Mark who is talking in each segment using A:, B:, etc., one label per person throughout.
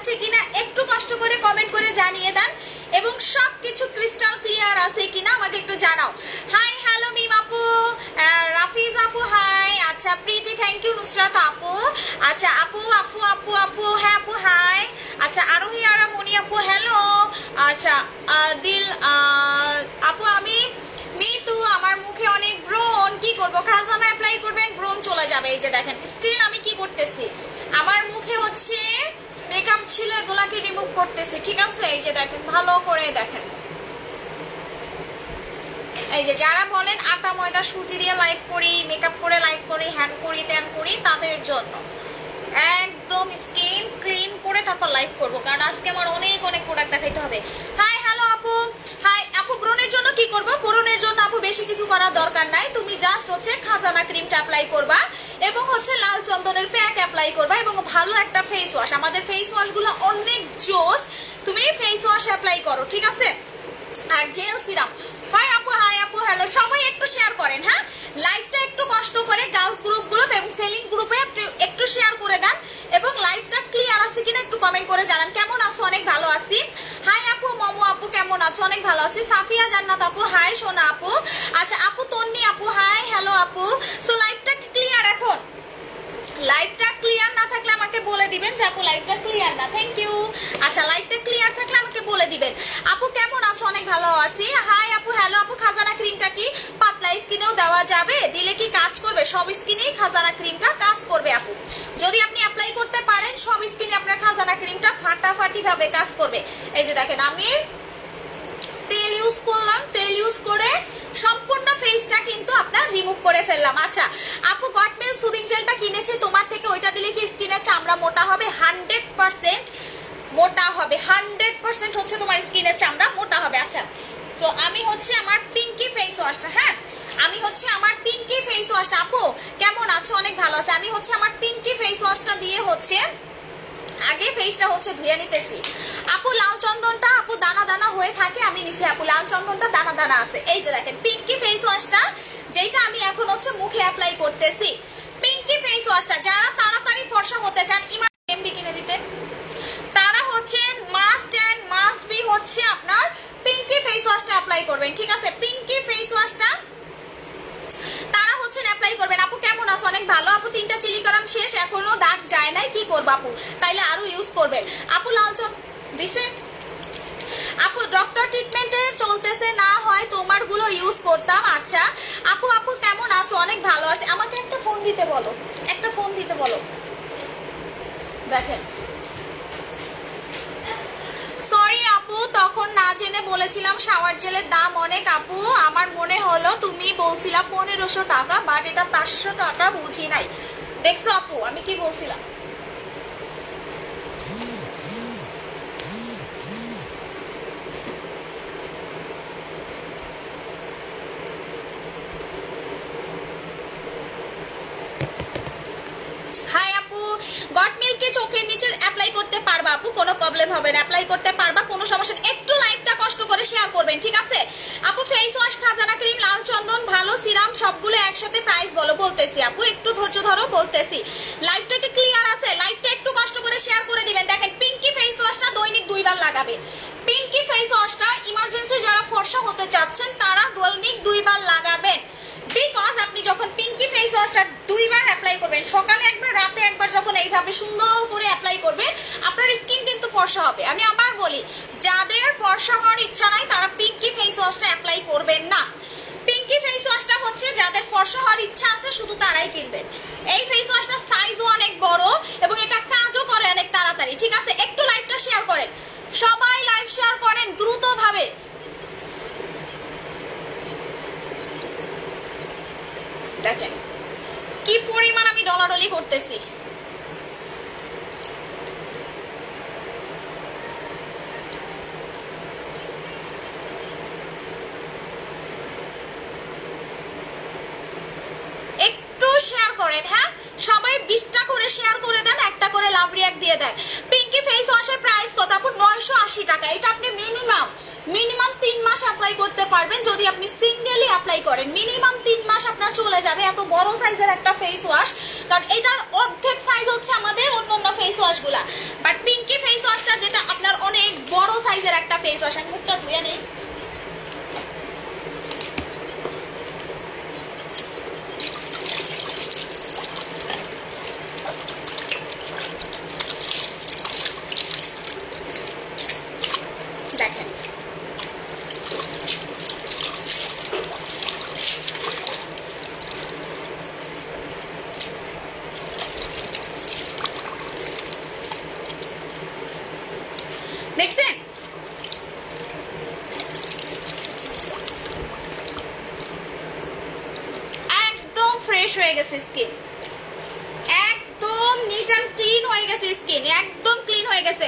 A: যাচ্ছে কিনা একটু কষ্ট করে কমেন্ট করে জানিয়ে দেন এবং সবকিছু ক্রিস্টাল ক্লিয়ার আছে কিনা আমাকে একটু জানাও। হাই হ্যালো মিম আপু, রাফিজ আপু হাই, আচ্ছা প্রীতি থ্যাংক ইউ, নুসরাত আপু, আচ্ছা আপু আপু আপু আপু হ্যাঁ আপু হাই, আচ্ছা আরোহী আরা মনি আপু হ্যালো, আচ্ছা দিল আপু আমি মিতু আমার মুখে অনেক ব্রণ, কি করব? খাজানা অ্যাপ্লাই করবেন ব্রণ চলে যাবে। এই যে দেখেন স্টিল আমি কি করতেছি, আমার মুখে হচ্ছে মেকআপ ছিল এগুলাকে রিমুভ করতেছি, ঠিক আছে? এই যে দেখেন ভালো করে দেখেন, এই যে যারা বলেন আটা ময়দা সুজি দিয়ে লাইট করি, মেকআপ করে লাইট করি, হ্যান্ড করি, ত্যান করি, তাদের জন্য একদম স্কিন ক্লিন করে তারপর লাইভ করব, কারণ আজকে আমার অনেক অনেক প্রোডাক্ট দেখাইতে হবে। হাই হ্যালো আপু, হাই আপু ব্রণের জন্য কি করব? ব্রণের জন্য আপু বেশি কিছু করার দরকার নাই, তুমি জাস্ট হচ্ছে খাজানা ক্রিমটা অ্যাপ্লাই করবা এবং হচ্ছে লাল চন্দনের প্যাক অ্যাপ্লাই করবা এবং ভালো একটা ফেস ওয়াশ, আমাদের ফেস ওয়াশগুলো অনেক জোস, তুমি ফেস ওয়াশ অ্যাপ্লাই করো, ঠিক আছে? আর জেল সিরাম। হাই আপু হ্যালো, সবাই একটু শেয়ার করেন, হ্যাঁ লাইভটা একটু কষ্ট করে গার্লস গ্রুপগুলো এবং সেলিং গ্রুপে একটু শেয়ার করে দেন এবং লাইভটা ক্লিয়ার আছে কিনা একটু কমেন্ট করে জানান। কেমন আছো? অনেক ভালো আছি। হাই আপু, মমো আপু কেমন আছো? অনেক ভালো আছি। সাফিয়া জান্নাত আপু হাই, সোনা আপু, আচ্ছা আপু তন্নি আপু হাই হ্যালো আপু। সো লাইভটা কি ক্লিয়ার? এখন লাইভটা ক্লিয়ার না থাকলে আমাকে বলে দিবেন যে আপু লাইভটা ক্লিয়ার না, থ্যাংক ইউ। আচ্ছা লাইভটা ক্লিয়ার থাকলে আমাকে বলে দিবেন। আপু কেমন আছো? অনেক ভালো আছি। হাই আপু হ্যালো আপু, খাজানা ক্রিমটা কি পাতলা স্কিনেও দেওয়া যাবে? দিলে কি কাজ করবে? সব স্কিনেই খাজানা ক্রিমটা কাজ করবে আপু, যদি আপনি অ্যাপ্লাই করতে পারেন সব স্কিনে আপনার খাজানা ক্রিমটা ফাটাফাটি ভাবে কাজ করবে। এই যে দেখেন আমি তেল ইউজ করলাম, তেল ইউজ করে সম্পূর্ণ ফেসটা কিন্তু আপনার রিমুভ করে ফেললাম। আচ্ছা আপু গটমিল সুদিং জেলটা কিনেছি তোমার থেকে, ওইটা দিলে কি স্কিনের চামড়া মোটা হবে? 100% মোটা হবে, 100% হচ্ছে তোমার স্কিনের চামড়া মোটা হবে। আচ্ছা সো আমি হচ্ছে আমার পিঙ্কি ফেস ওয়াশটা, হ্যাঁ আমি হচ্ছে আমার পিঙ্কি ফেস ওয়াশটা, আপু কেমন আছো? অনেক ভালো আছে। আমি হচ্ছে আমার পিঙ্কি ফেস ওয়াশটা দিয়ে হচ্ছে আগে ফেসটা হচ্ছে ধুয়ে নিতেছি। আপু লাল চন্দনটা আপু দানা দানা হয়ে থাকে, আমি নিছি আপু লাল চন্দনটা দানা দানা আছে। এই যে দেখেন পিঙ্কি ফেস ওয়াশটা যেটা আমি এখন হচ্ছে মুখে অ্যাপ্লাই করতেছি, পিঙ্কি ফেস ওয়াশটা যারা তাড়াতাড়ি ফর্সা হতে চান ইমার এমবি কিনে দিতে, তারা হচ্ছে মাস্ট এন্ড মাস্ট বি হচ্ছে আপনার পিঙ্কি ফেস ওয়াশটা অ্যাপ্লাই করবেন, ঠিক আছে? পিঙ্কি ফেস ওয়াশটা তারা হচ্ছে অ্যাপ্লাই করবেন। আপু কেমন আছো? অনেক ভালো আপু। 3টা চিলি করাম শেষ, এখনো দাগ যায় নাই, কি করব আপু? তাইলে আরো ইউজ করবেন আপু। লালচন দিছে আপু, ডক্টর ট্রিটমেন্টে চলতেছে, না হয় তোমার গুলো ইউজ করতাম। আচ্ছা আপু, আপু কেমন আছো? অনেক ভালো আছে। আমাকে একটা ফোন দিতে বলো, একটা ফোন দিতে বলো। দেখেন সরি আপু, তখন না জেনে বলেছিলাম শাওয়ার জেলের দাম অনেক আপু, আমার মনে হলো তুমি বলছিলাম 1500 টাকা, বাট এটা 500 টাকা, বুঝি নাই। দেখছো আপু আমি কি বলছিলাম? হাই আপু, গট মিল্কে চোখের নিচে অ্যাপ্লাই করতে পারবা আপু? কোনো প্রবলেম হবে না, অ্যাপ্লাই করতে পারবা, কোনো সমস্যা নেই। একটু লাইভটা কষ্ট করে শেয়ার করবেন, ঠিক আছে আপু? ফেস ওয়াশ, খাজানা ক্রিম, লাল চন্দন, ভালো সিরাম সবগুলো একসাথে প্রাইস বলো, বলতেছি আপু একটু ধৈর্য ধরো, বলতেছি। লাইভটা কি ক্লিয়ার আছে? লাইভটা একটু কষ্ট করে শেয়ার করে দিবেন। দেখেন পিঙ্কি ফেস ওয়াশটা দৈনিক 2 বার লাগাবে, পিঙ্কি ফেস ওয়াশটা ইমার্জেন্সি যারা ফর্সা হতে চাচ্ছেন তারা দৈনিক 2 বার লাগাবেন, বিকজ আপনি যখন পিঙ্কি ফেস ওয়াশটা 2 বার অ্যাপ্লাই করবেন, সকালে একবার রাতে একবার, যখন এইভাবে সুন্দর করে অ্যাপ্লাই করবেন আপনার স্কিন কিন্তু ফর্সা হবে। আমি আবার বলি, যাদের ফর্সা হওয়ার ইচ্ছা নাই তারা পিঙ্কি ফেস ওয়াশটা অ্যাপ্লাই করবেন না। পিঙ্কি ফেস ওয়াশটা হচ্ছে যাদের ফর্সা হওয়ার ইচ্ছা আছে শুধু তারাই কিনবেন। এই ফেস ওয়াশটা সাইজও অনেক বড় এবং এটা কাজও করে অনেক তাড়াতাড়ি, ঠিক আছে? একটু লাইভটা শেয়ার করেন, সবাই লাইভ শেয়ার করেন দ্রুত ভাবে। দেখেন কি পরিমাণ আমি ডলাডলি করতেছি। একটু শেয়ার করেন, হ্যাঁ সবাই 20টা করে শেয়ার করে দেন, একটা করে লাভ রিঅ্যাক্ট দিয়ে দেন। পিঙ্কি ফেস ওয়াশের প্রাইস কত আপু? 980 টাকা। এটা আপনি মিনিমাম মিনিমাম 3 মাস অ্যাপ্লাই করতে পারবেন যদি আপনি সিঙ্গেলি অ্যাপ্লাই করেন। মিনিমাম 3 মাস আপনার চলে যাবে এত বড় সাইজের একটা ফেস ওয়াশ, কারণ এটার অর্ধেক সাইজ হচ্ছে আমাদের অন্য ফেস ওয়াশগুলা, বাট পিঙ্কি ফেস ওয়াশটা যেটা আপনার অনেক বড় সাইজের একটা ফেস ওয়াশ। আমি মুখটা ধুয়ে নেই। দেখেন দেখছেন একদম ফ্রেশ হয়ে গেছে স্কিন, একদম নিট অ্যান্ড ক্লিন হয়ে গেছে স্কিন, একদম ক্লিন হয়ে গেছে।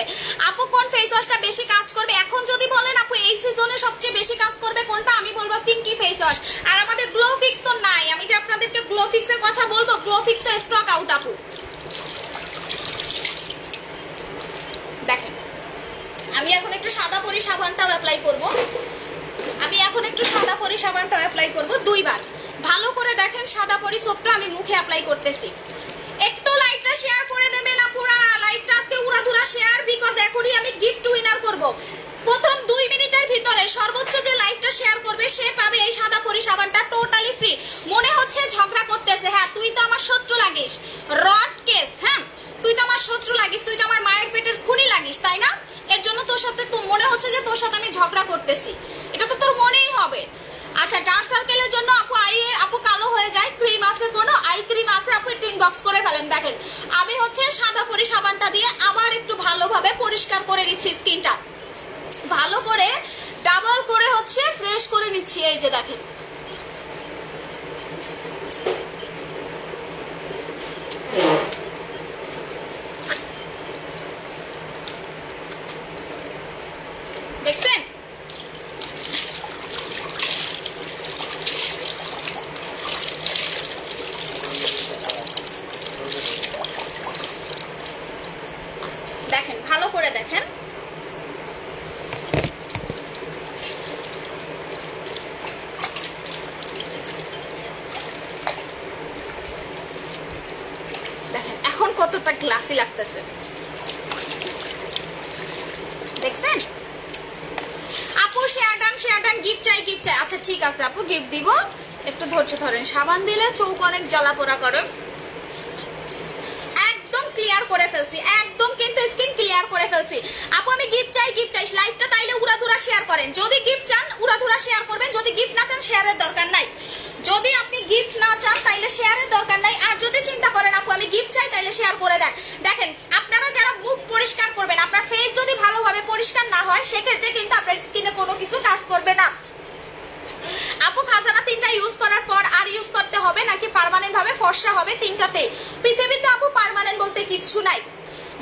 A: আপু কোন ফেস ওয়াশটা বেশি কাজ করবে এখন যদি বলেন আপু এই সিজনে সবচেয়ে বেশি কাজ করবে কোনটা, আমি বলবো পিঙ্কি ফেস ওয়াশ। আর আমাদের গ্লো ফিক্স তো নাই, আমি যে আপনাদেরকে গ্লো ফিক্সের কথা বলবো, গ্লো ফিক্স তো স্টক আউট আপু। দেখেন আমি এখন একটু সাদা পরি সাবানটাও অ্যাপ্লাই করব, আমি এখন একটু সাদা পরি সাবানটাও অ্যাপ্লাই করব 2 বার। ভালো করে দেখেন সাদা পরি সোপটা আমি মুখে অ্যাপ্লাই করতেছি। একটু লাইভটা শেয়ার করে দেবেন আপুরা, লাইভটা আজকে উড়াধুরা শেয়ার, বিকজ এখনই আমি গিফট উইনার করব। প্রথম 2 মিনিটের ভিতরে সর্বোচ্চ যে লাইভটা শেয়ার করবে সে পাবে এই সাদা পরি সাবানটা টোটালি ফ্রি। মনে হচ্ছে ঝগড়া করতেছে, হ্যাঁ তুই তো আমার শত্রু লাগিস, রড কেস, হ্যাঁ তুই তো আমার শত্রু লাগিস, তুই তো আমার মায়ের পেটের খুনি লাগিস, তাই না? এর জন্য তোর সাথে তো মনে হচ্ছে যে তোর সাথে আমি ঝগড়া করতেছি, এটা তো তোর মনেই হবে। আচ্ছা ডার্ক সার্কেলের জন্য আপু কালো হয়ে যায়, ক্রিম আছে কোনো আই ক্রিম আছে আপু একটু ইনবক্স করে ফেলেন। দেখেন আমি হচ্ছে সাদা পরি সাবানটা দিয়ে আবার একটু ভালোভাবে পরিষ্কার করে নিচ্ছি স্কিনটা, ভালো করে ডাবল করে হচ্ছে ফ্রেশ করে নিচ্ছি। এই যে দেখেন দেখছেন দেখেন ভালো করে দেখেন। দেখেন এখন কতটা গ্লাসি লাগতেছে, দেখছেন? আপু শেয়ার ডান গিফট চাই গিফট চাই। আচ্ছা ঠিক আছে আপু গিফট দিব, একটু ধৈর্য ধরেন। সাবান দিলে চোখ অনেক জ্বালা পোড়া করে। একদম ক্লিয়ার করে ফেলছি, একদম কিন্তু স্কিন ক্লিয়ার করে ফেলছি। আপু আমি গিফট চাই লাইভটা তাইলে উড়াধুরা শেয়ার করেন। যদি গিফট চান উড়াধুরা শেয়ার করবেন, যদি গিফট না চান শেয়ারের দরকার নাই। যদি আপনি গিফট না চান তাইলে শেয়ারের দরকার নাই, আর যদি চিন্তা করেন আপু আমি গিফট চাই তাইলে শেয়ার করে দেন। দেখেন আপনারা যারা মুখ পরিষ্কার করবেন, আপনার ফেস যদি ভালোভাবে পরিষ্কার না হয় সেক্ষেত্রে কিন্তু আপনার স্কিনে কোনো কিছু কাজ করবে না। আপু খাজানা 3টা ইউজ করার পর আর ইউজ করতে হবে নাকি পার্মানেন্ট ভাবে ফর্সা হবে? 3টাতে। পৃথিবীতে আপু পার্মানেন্ট বলতে কিচ্ছু নাই,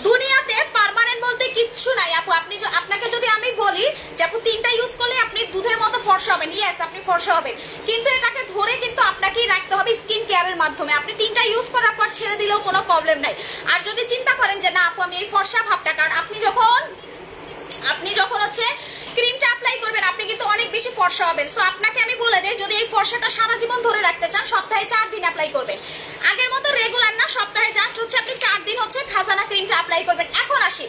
A: দুনিয়াতে পার্মানেন্ট বলতে কিচ্ছু নাই আপু। আপনাকে যদি আমি বলি যে আপু 3টা ইউজ করলে আপনি দুধের মতো ফর্সা হবেন, ইয়েস আপনি ফর্সা হবেন, কিন্তু এটাকে ধরে কিন্তু আপনাকেই রাখতে হবে স্কিন কেয়ারের মাধ্যমে। আপনি 3টা ইউজ করার পর ছেড়ে দিলেও কোনো প্রবলেম নাই। আর যদি চিন্তা করেন যে না আপু আমি এই ফর্সা ভাবটা, কারণ আপনি যখন হচ্ছে ক্রিমটা অ্যাপ্লাই করবেন আপনি কিন্তু অনেক বেশি ফর্সা হবেন। সো আপনাকে আমি বলে দেই যদি এই ফর্সাটা সারা জীবন ধরে রাখতে চান সপ্তাহে 4 দিন অ্যাপ্লাই করবেন। আগের মতো রেগুলার না, সপ্তাহে জাস্ট হচ্ছে আপনি 4 দিন হচ্ছে খাজানা ক্রিমটা অ্যাপ্লাই করবেন। এখন আসি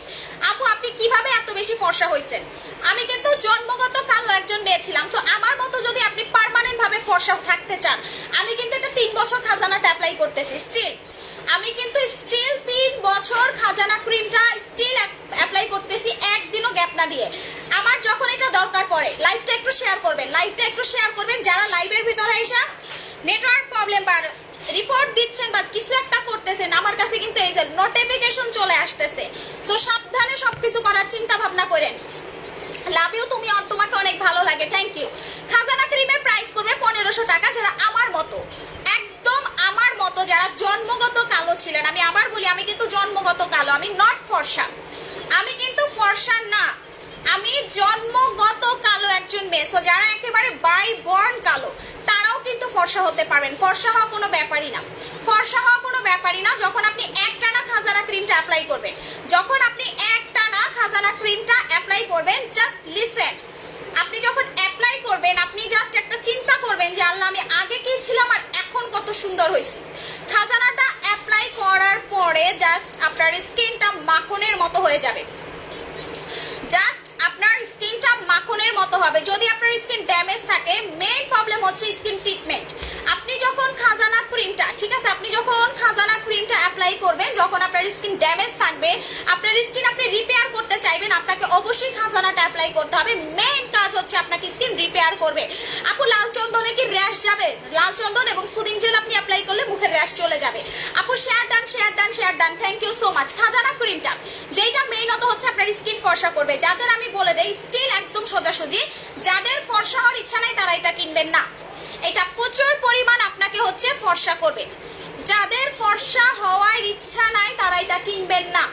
A: আপু আপনি কিভাবে এত বেশি ফর্সা হয়েছেন? আমি কিন্তু জন্মগত কালো একজন মেয়ে ছিলাম। সো আমার মতো যদি আপনি পার্মানেন্ট ভাবে ফর্সা থাকতে চান, আমি কিন্তু এটা 3 বছর খাজানাটা অ্যাপ্লাই করতেছি স্টিল। আমি কিন্তু স্টিল 3 বছর খাজানা ক্রিমটা স্টিল অ্যাপ্লাই করতেছি, একদিনও গ্যাপ না দিয়ে। আমার যখন এটা দরকার পড়ে লাইভটা একটু শেয়ার করবেন, যারা লাইভের ভিতরে এসে নেটওয়ার্ক প্রবলেম বা রিপোর্ট দিচ্ছেন বা কিছু একটা করতেছেন, আমার কাছে কিন্তু এই যে নোটিফিকেশন চলে আসতেছে। সো সাবধানে সবকিছু করার চিন্তা ভাবনা করেন। লাভ ইউ, তোমাকে অনেক ভালো লাগে, থ্যাংক ইউ। খাজানা ক্রিমের প্রাইস করবে 1500 টাকা। যারা আমার মতো একদম আমার মতো যারা জন্মগত কালো ছিলেন, আমি আবার বলি আমি কিন্তু জন্মগত কালো, আমি নট ফর্সা, আমি কিন্তু ফর্সা না, আমি জন্মগত কালো একজন মেয়ে। সো যারা একেবারে বাই বর্ন কালো তারাও কিন্তু ফর্সা হতে পারবেন। ফর্সা হওয়া কোনো ব্যাপারই না, যখন আপনি একটানা খাজানা ক্রিমটা অ্যাপ্লাই করবেন, জাস্ট লিসেন, করবেন, আপনি জাস্ট একটা চিন্তা করবেন যে আল্লাহ আমি আগে কি ছিলাম আর এখন কত সুন্দর হয়েছে। খাজানাটা অ্যাপ্লাই করার পরে জাস্ট আপনার স্কিনটা মাখনের মতো হয়ে যাবে, জাস্ট আপনার স্কিনটা মাখনের মতো হবে। যদি আপনার স্কিন ড্যামেজ থাকে, মেইন প্রবলেম হচ্ছে স্কিন ট্রিটমেন্ট। আপনি যখন খাজানা ক্রিমটা, ঠিক আছে, আপনি যখন খাজানা ক্রিমটা অ্যাপ্লাই করবেন, যখন আপনার স্কিন ড্যামেজ থাকবে, আপনার স্কিন আপনি রিপেয়ার করতে চাইবেন, আপনাকে অবশ্যই খাজানাটা অ্যাপ্লাই করতে হবে। মেইন কাজ হচ্ছে আপনাকে স্কিন রিপেয়ার করবে। আপু লাল চন্দনে কি র্যাশ যাবে? লাল চন্দন এবং সুদিং জেল আপনি অ্যাপ্লাই করলে মুখের র্যাশ চলে যাবে। আপু share done, share done, share done, thank you so much. Khazana ক্রিমটা যেটা মেইনত হচ্ছে আপনার স্কিন ফর্সা করবে। যাদের আমি বলে দেই স্টিল একদম সোজাসুজি, যাদের ফর্সা হওয়ার ইচ্ছা নাই তারা এটা কিনবেন না। এটা প্রচুর পরিমাণ আপনাকে হচ্ছে ফর্সা করবে। যাদের ফর্সা হওয়ার ইচ্ছা নাই তারা এটা কিনবেন না।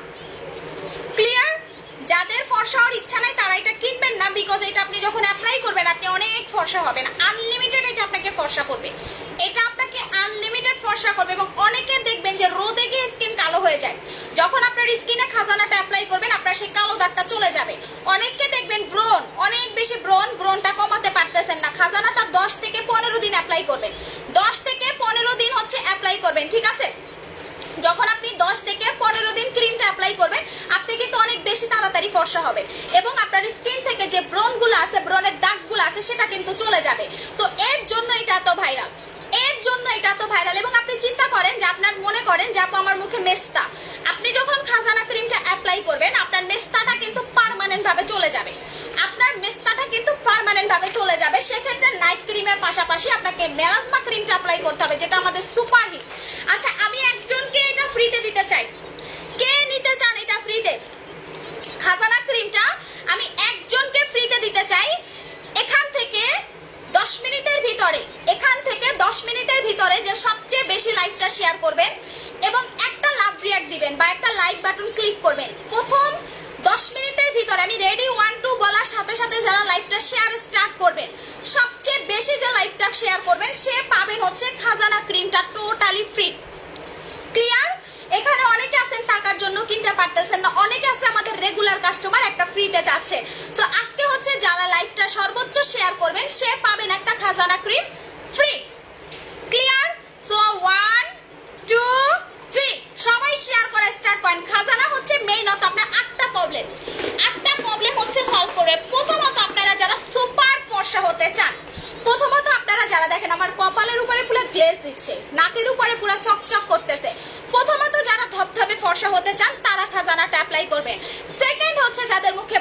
A: ক্লিয়ার? যাদের ফর্সা হওয়ার ইচ্ছা নাই তারা এটা কিনবেন না, বিকজ এটা আপনি যখন অ্যাপ্লাই করবেন আপনি অনেক ফর্সা হবেন। আনলিমিটেড এটা আপনাকে ফর্সা করবে, এটা আপনাকে আনলিমিটেড ফর্সা করবে। এবং অনেকে দেখবেন যে রোদে গিয়ে স্কিন কালো হয়ে যায়, যখন আপনার স্কিনে খাজানাটা অ্যাপ্লাই করবেন আপনার সেই কালো দাগটা চলে যাবে। অনেককে দেখবেন ব্রণ, অনেক বেশি ব্রণটা কমাতে পারতেছেন না, খাজানাটা 10 থেকে 15 দিন অ্যাপ্লাই করবেন। 10 থেকে 15 দিন হচ্ছে অ্যাপ্লাই করবেন, ঠিক আছে? যখন আপনি 10 থেকে 15 দিন ক্রিমটা অ্যাপ্লাই করবেন আপনি কিন্তু অনেক বেশি তাড়াতাড়ি ফর্সা হবেন এবং আপনার স্কিন থেকে যে ব্রণগুলো আছে, ব্রণের দাগগুলো আছে, সেটা কিন্তু চলে যাবে। সো এর জন্য এটা এত ভাইরাল, এর জন্য এটা তো ভাইরাল। এবং আপনি চিন্তা করেন যে আপনার মনে করেন যে আপু আমার মুখে মেস্তা, আপনি যখন খাজানা ক্রিমটা অ্যাপ্লাই করবেন আপনার মেস্তাটা কিন্তু পার্মানেন্ট ভাবে চলে যাবে, আপনার মেস্তাটা কিন্তু পার্মানেন্ট ভাবে চলে যাবে। সেক্ষেত্রে নাইট ক্রিমের পাশাপাশি আপনাকে মেলাজমা ক্রিমটা অ্যাপ্লাই করতে হবে, যেটা আমাদের সুপার হিট। আচ্ছা, আমি একজনকে এটা ফ্রিতে দিতে চাই, কে নিতে চান এটা ফ্রিতে? খাজানা ক্রিমটা আমি একজনকে ফ্রিতে দিতে চাই। এখান থেকে 10 মিনিটের ভিতরে, এখান থেকে 10 মিনিটের ভিতরে যে সবচেয়ে বেশি লাইকটা শেয়ার করবেন এবং একটা লাভ রিয়াক্ট দিবেন বা একটা লাইক বাটন ক্লিক করবেন, প্রথম 10 মিনিটের ভিতরে আমি রেডি 1 2 বলার সাথে সাথে যারা লাইভটা শেয়ার স্টার্ট করবেন, সবচেয়ে বেশি যে লাইভটা শেয়ার করবেন সে পাবেন হচ্ছে খাজানা ক্রিমটা টোটালি ফ্রি। ক্লিয়ার? এখানে অনেকে আছেন টাকার জন্য কিনতে পারতেছেন না, অনেকে আছে আমাদের রেগুলার কাস্টমার একটা ফ্রিতে চাচ্ছে। সো আজকে হচ্ছে যারা লাইভটা সর্বোচ্চ শেয়ার করবেন সে পাবেন একটা খাজানা ক্রিম ফ্রি। ক্লিয়ার? সো 1 2 3 সবাই শেয়ার করা স্টার্ট করেন। খাজানা হচ্ছে মেইনত আপনার 8টা প্রবলেম হচ্ছে সলভ করে। প্রথমত আপনারা যারা সুপার ফর্সা হতে চান, প্রথমত আপনারা যারা দেখেন আমার কপালের উপরে পুরো গ্লেজ দিচ্ছে, নাকের উপরে পুরো চকচক করতেছে, প্রথমত যারা ধবধবে ফর্সা হতে চান তারা খাজানাটা অ্যাপ্লাই করবেন। সেকেন্ড হচ্ছে যাদের মুখে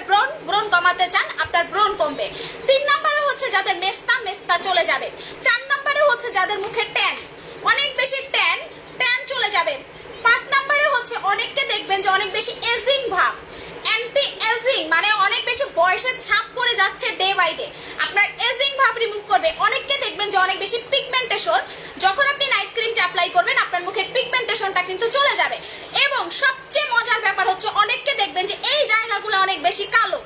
A: ব্রণ কমাতে চান আপনার ব্রণ কমবে। 3 নম্বরে হচ্ছে যাদের মেস্তা চলে যাবে। 4 নম্বরে হচ্ছে যাদের মুখে ট্যান, অনেক বেশি ট্যান চলে যাবে। 5 নম্বরে হচ্ছে অনেককে দেখবেন যে অনেক বেশি এজিং ভাব, অ্যান্টি এজিং মানে অনেক বেশি বয়সের ছাপ পড়ে যাচ্ছে ডে বাই ডে, আপনার এজিং ভাব রিমুভ করবে। অনেককে দেখবেন যে অনেক বেশি পিগমেন্টেশন, যখন আপনি নাইট ক্রিমটা অ্যাপ্লাই করবেন আপনার মুখের পিগমেন্টেশনটা কিন্তু চলে যাবে। এবং সবচেয়ে মজার ব্যাপার হচ্ছে অনেককে দেখবেন যে এই জায়গাগুলো অনেক বেশি কালো,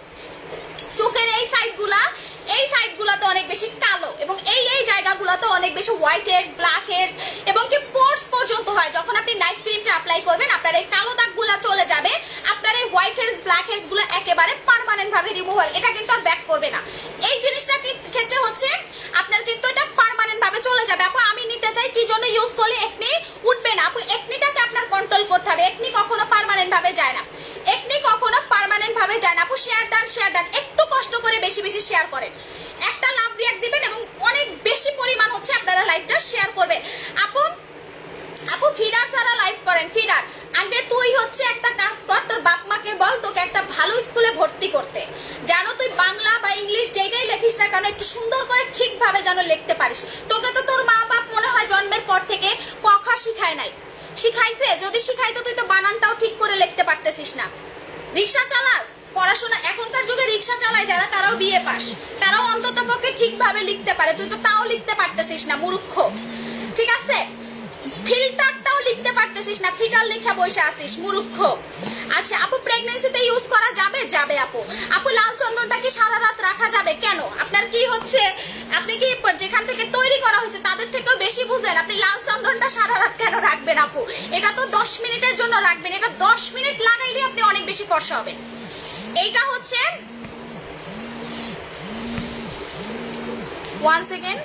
A: চোখের এই সাইডগুলোতে অনেক বেশি কালো এবং এই জায়গাগুলোতে অনেক বেশি হোয়াইট হেয়ার্স, ব্ল্যাক হেয়ার্স এবং কি পোর্স পর্যন্ত হয়। যখন আপনি নাইট ক্রিমটা অ্যাপ্লাই করবেন আপনার এই কালো দাগগুলো চলে যাবে, আপনার এই হোয়াইট হেয়ার্স, ব্ল্যাক হেয়ার্স গুলো একেবারে পার্মানেন্ট ভাবে রিমুভ হয়, এটা কিন্তু আর ব্যাক করবে না। এই জিনিসটা ক্ষেত্রে হচ্ছে আপনার কিন্তু এটা পার্মানেন্ট ভাবে চলে যাবে। আপু আমি নিতে চাই, কি জন্য ইউজ করলে একনি উঠবে না? আপু একনিটাকে আপনার কন্ট্রোল করতে হবে, একনি কখনো পার্মানেন্ট ভাবে যায় না, একনি কখনো পার্মানেন্ট ভাবে যায় না। আপু শেয়ার ডান, একটু কষ্ট করে বেশি বেশি শেয়ার করেন, একটা লাভ রিয়াক্ট দিবেন এবং অনেক বেশি পরিমাণ হচ্ছে আপনারা লাইভটা শেয়ার করবেন। আপু ফিডার সারা লাইভ করেন। ফিডার আগে তুই হচ্ছে একটা কাজ কর, তোর বাপ মাকে বল তোকে একটা ভালো স্কুলে ভর্তি করতে, যেন তুই বাংলা বা ইংলিশ যেটাই লেখিস না কেন একটু সুন্দর করে ঠিকভাবে যেন লিখতে পারিস। তোকে তো তোর মা বাপ মনে হয় জন্মের পর থেকে ক খ শিখায় নাই, শিখাইছে? যদি শিখাইতো তুই তো বানানটাও ঠিক করে লিখতে পারতেছিস না। রিক্সা চালাস, পড়াশোনা এখনকার যুগে রিক্সা চালায় যারা তারাও বিএ পাস, তারাও অন্তত পক্ষে ঠিকভাবে লিখতে পারে, তুই তো তাও লিখতে পারতেছিস না, মূর্খ। ঠিক আছে, ফিল্টারটাও লিখতে পারতেছিস না, ফিল্টার লেখা বসে আসিস, মূর্খ। আচ্ছা আপু প্রেগন্যান্সিতে ইউজ করা যাবে? যাবে আপু লাল চন্দনটা কি সারা রাত রাখা যাবে? কেন? আপনার কি হচ্ছে, আপনি কি যেখান থেকে তৈরি করা হয়েছে তাদের থেকেও বেশি বুঝেন, আপনি লাল চন্দনটা সারা রাত কেন রাখবেন? আপু এটা তো 10 মিনিটের জন্য রাখবেন, এটা 10 মিনিট লাগাইলে আপনি অনেক বেশি ফর্সা হবেন। এইটা হচ্ছে 1 সেকেন্ড।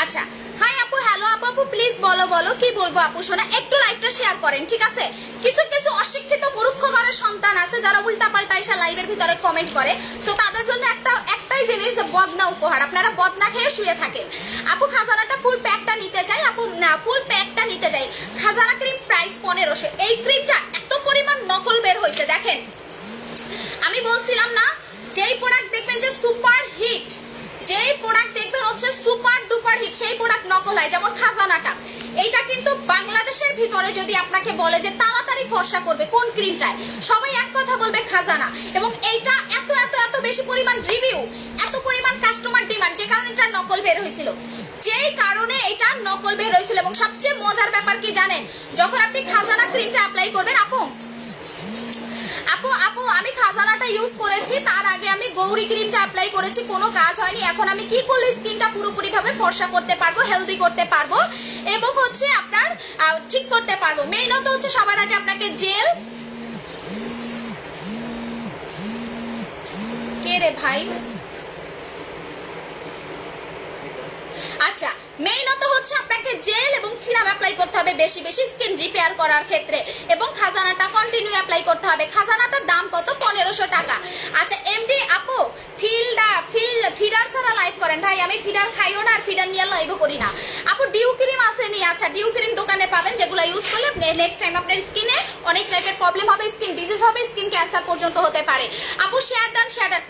A: আচ্ছা হাই আপু, হ্যালো আপু, আপু প্লিজ বলো বলো কি বলবো আপু শোনা, একটু লাইভটা শেয়ার করেন ঠিক আছে। কিছু কিছু অশিক্ষিত মূর্খ ঘরের সন্তান আছে যারা উল্টা পাল্টা এসে লাইভের ভিতরে কমেন্ট করে, তো তাদের জন্য একটাই জিনিস, যে বদনা উপহার, আপনারা বদনা খেয়ে শুয়ে থাকেন। আপু খাজানাটা ফুল প্যাকটা নিতে চাই, আপু না ফুল প্যাকটা নিতে চাই। খাজানা ক্রিম প্রাইস 1500। এই ক্রিমটা এত পরিমাণ নকল বের হয়েছে দেখেন, আমি বলছিলাম না যেই প্রোডাক্ট দেখবেন যে সুপার হিট, যেই প্রোডাক্ট দেখবেন হচ্ছে সুপার ডুপার হিট, সেই প্রোডাক্ট নকল হয়। যেমন খাজানাটা, এইটা কিন্তু বাংলাদেশের ভিতরে যদি আপনাকে বলে যে তাড়াতাড়ি ফর্সা করবে কোন ক্রিমটায়, সবাই এক কথা বলবে খাজানা। এবং এইটা এত এত এত বেশি পরিমাণ রিভিউ, এত পরিমাণ কাস্টমার ডিমান্ড, যে কারণে এটা নকল বের হয়েছিল, যেই কারণে এটা নকল বের হয়েছিল। এবং সবচেয়ে মজার ব্যাপার কি জানেন, যখন আপনি খাজানা ক্রিমটা অ্যাপ্লাই করবেন, আপু আপু আপু আমি খাজানাটা ইউজ করেছি, তার আগে আমি গৌরী ক্রিমটা অ্যাপ্লাই করেছি, কোনো কাজ হয়নি। এখন আমি কি করলে স্কিনটা পুরোপুরি ভাবে ফর্সা করতে পারবো, হেলদি করতে পারবো এবং হচ্ছে আপনার ঠিক করতে পারবো। মেইনত হচ্ছে সবার আগে আপনাকে জেল, কে রে ভাই, আচ্ছা মেইনত হচ্ছে আপনাকে জেল এবং সিরাম অ্যাপ্লাই করতে হবে বেশি বেশি স্কিন রিপেয়ার করার ক্ষেত্রে, এবং খাজানাটা কন্টিনিউ অ্যাপ্লাই করতে হবে। খাজানাটার দাম কত? 1500 টাকা। আচ্ছা এমডি আপু ফিডার ছাড়া লাইভ করেন ভাই, আমি ফিডার খাইও না আর ফিডার নিয়ে লাইভও করি না। আপু ডিউ ক্রিম আসেনি? আচ্ছা ডিউ ক্রিম দোকানে পাবেন, যেগুলো ইউজ করলে নেক্সট টাইম আপনার স্কিনে অনেক টাইপের প্রবলেম হবে, স্কিন ডিজিজ হবে, স্কিন ক্যান্সার পর্যন্ত হতে পারে। আপু শেয়ার ডান।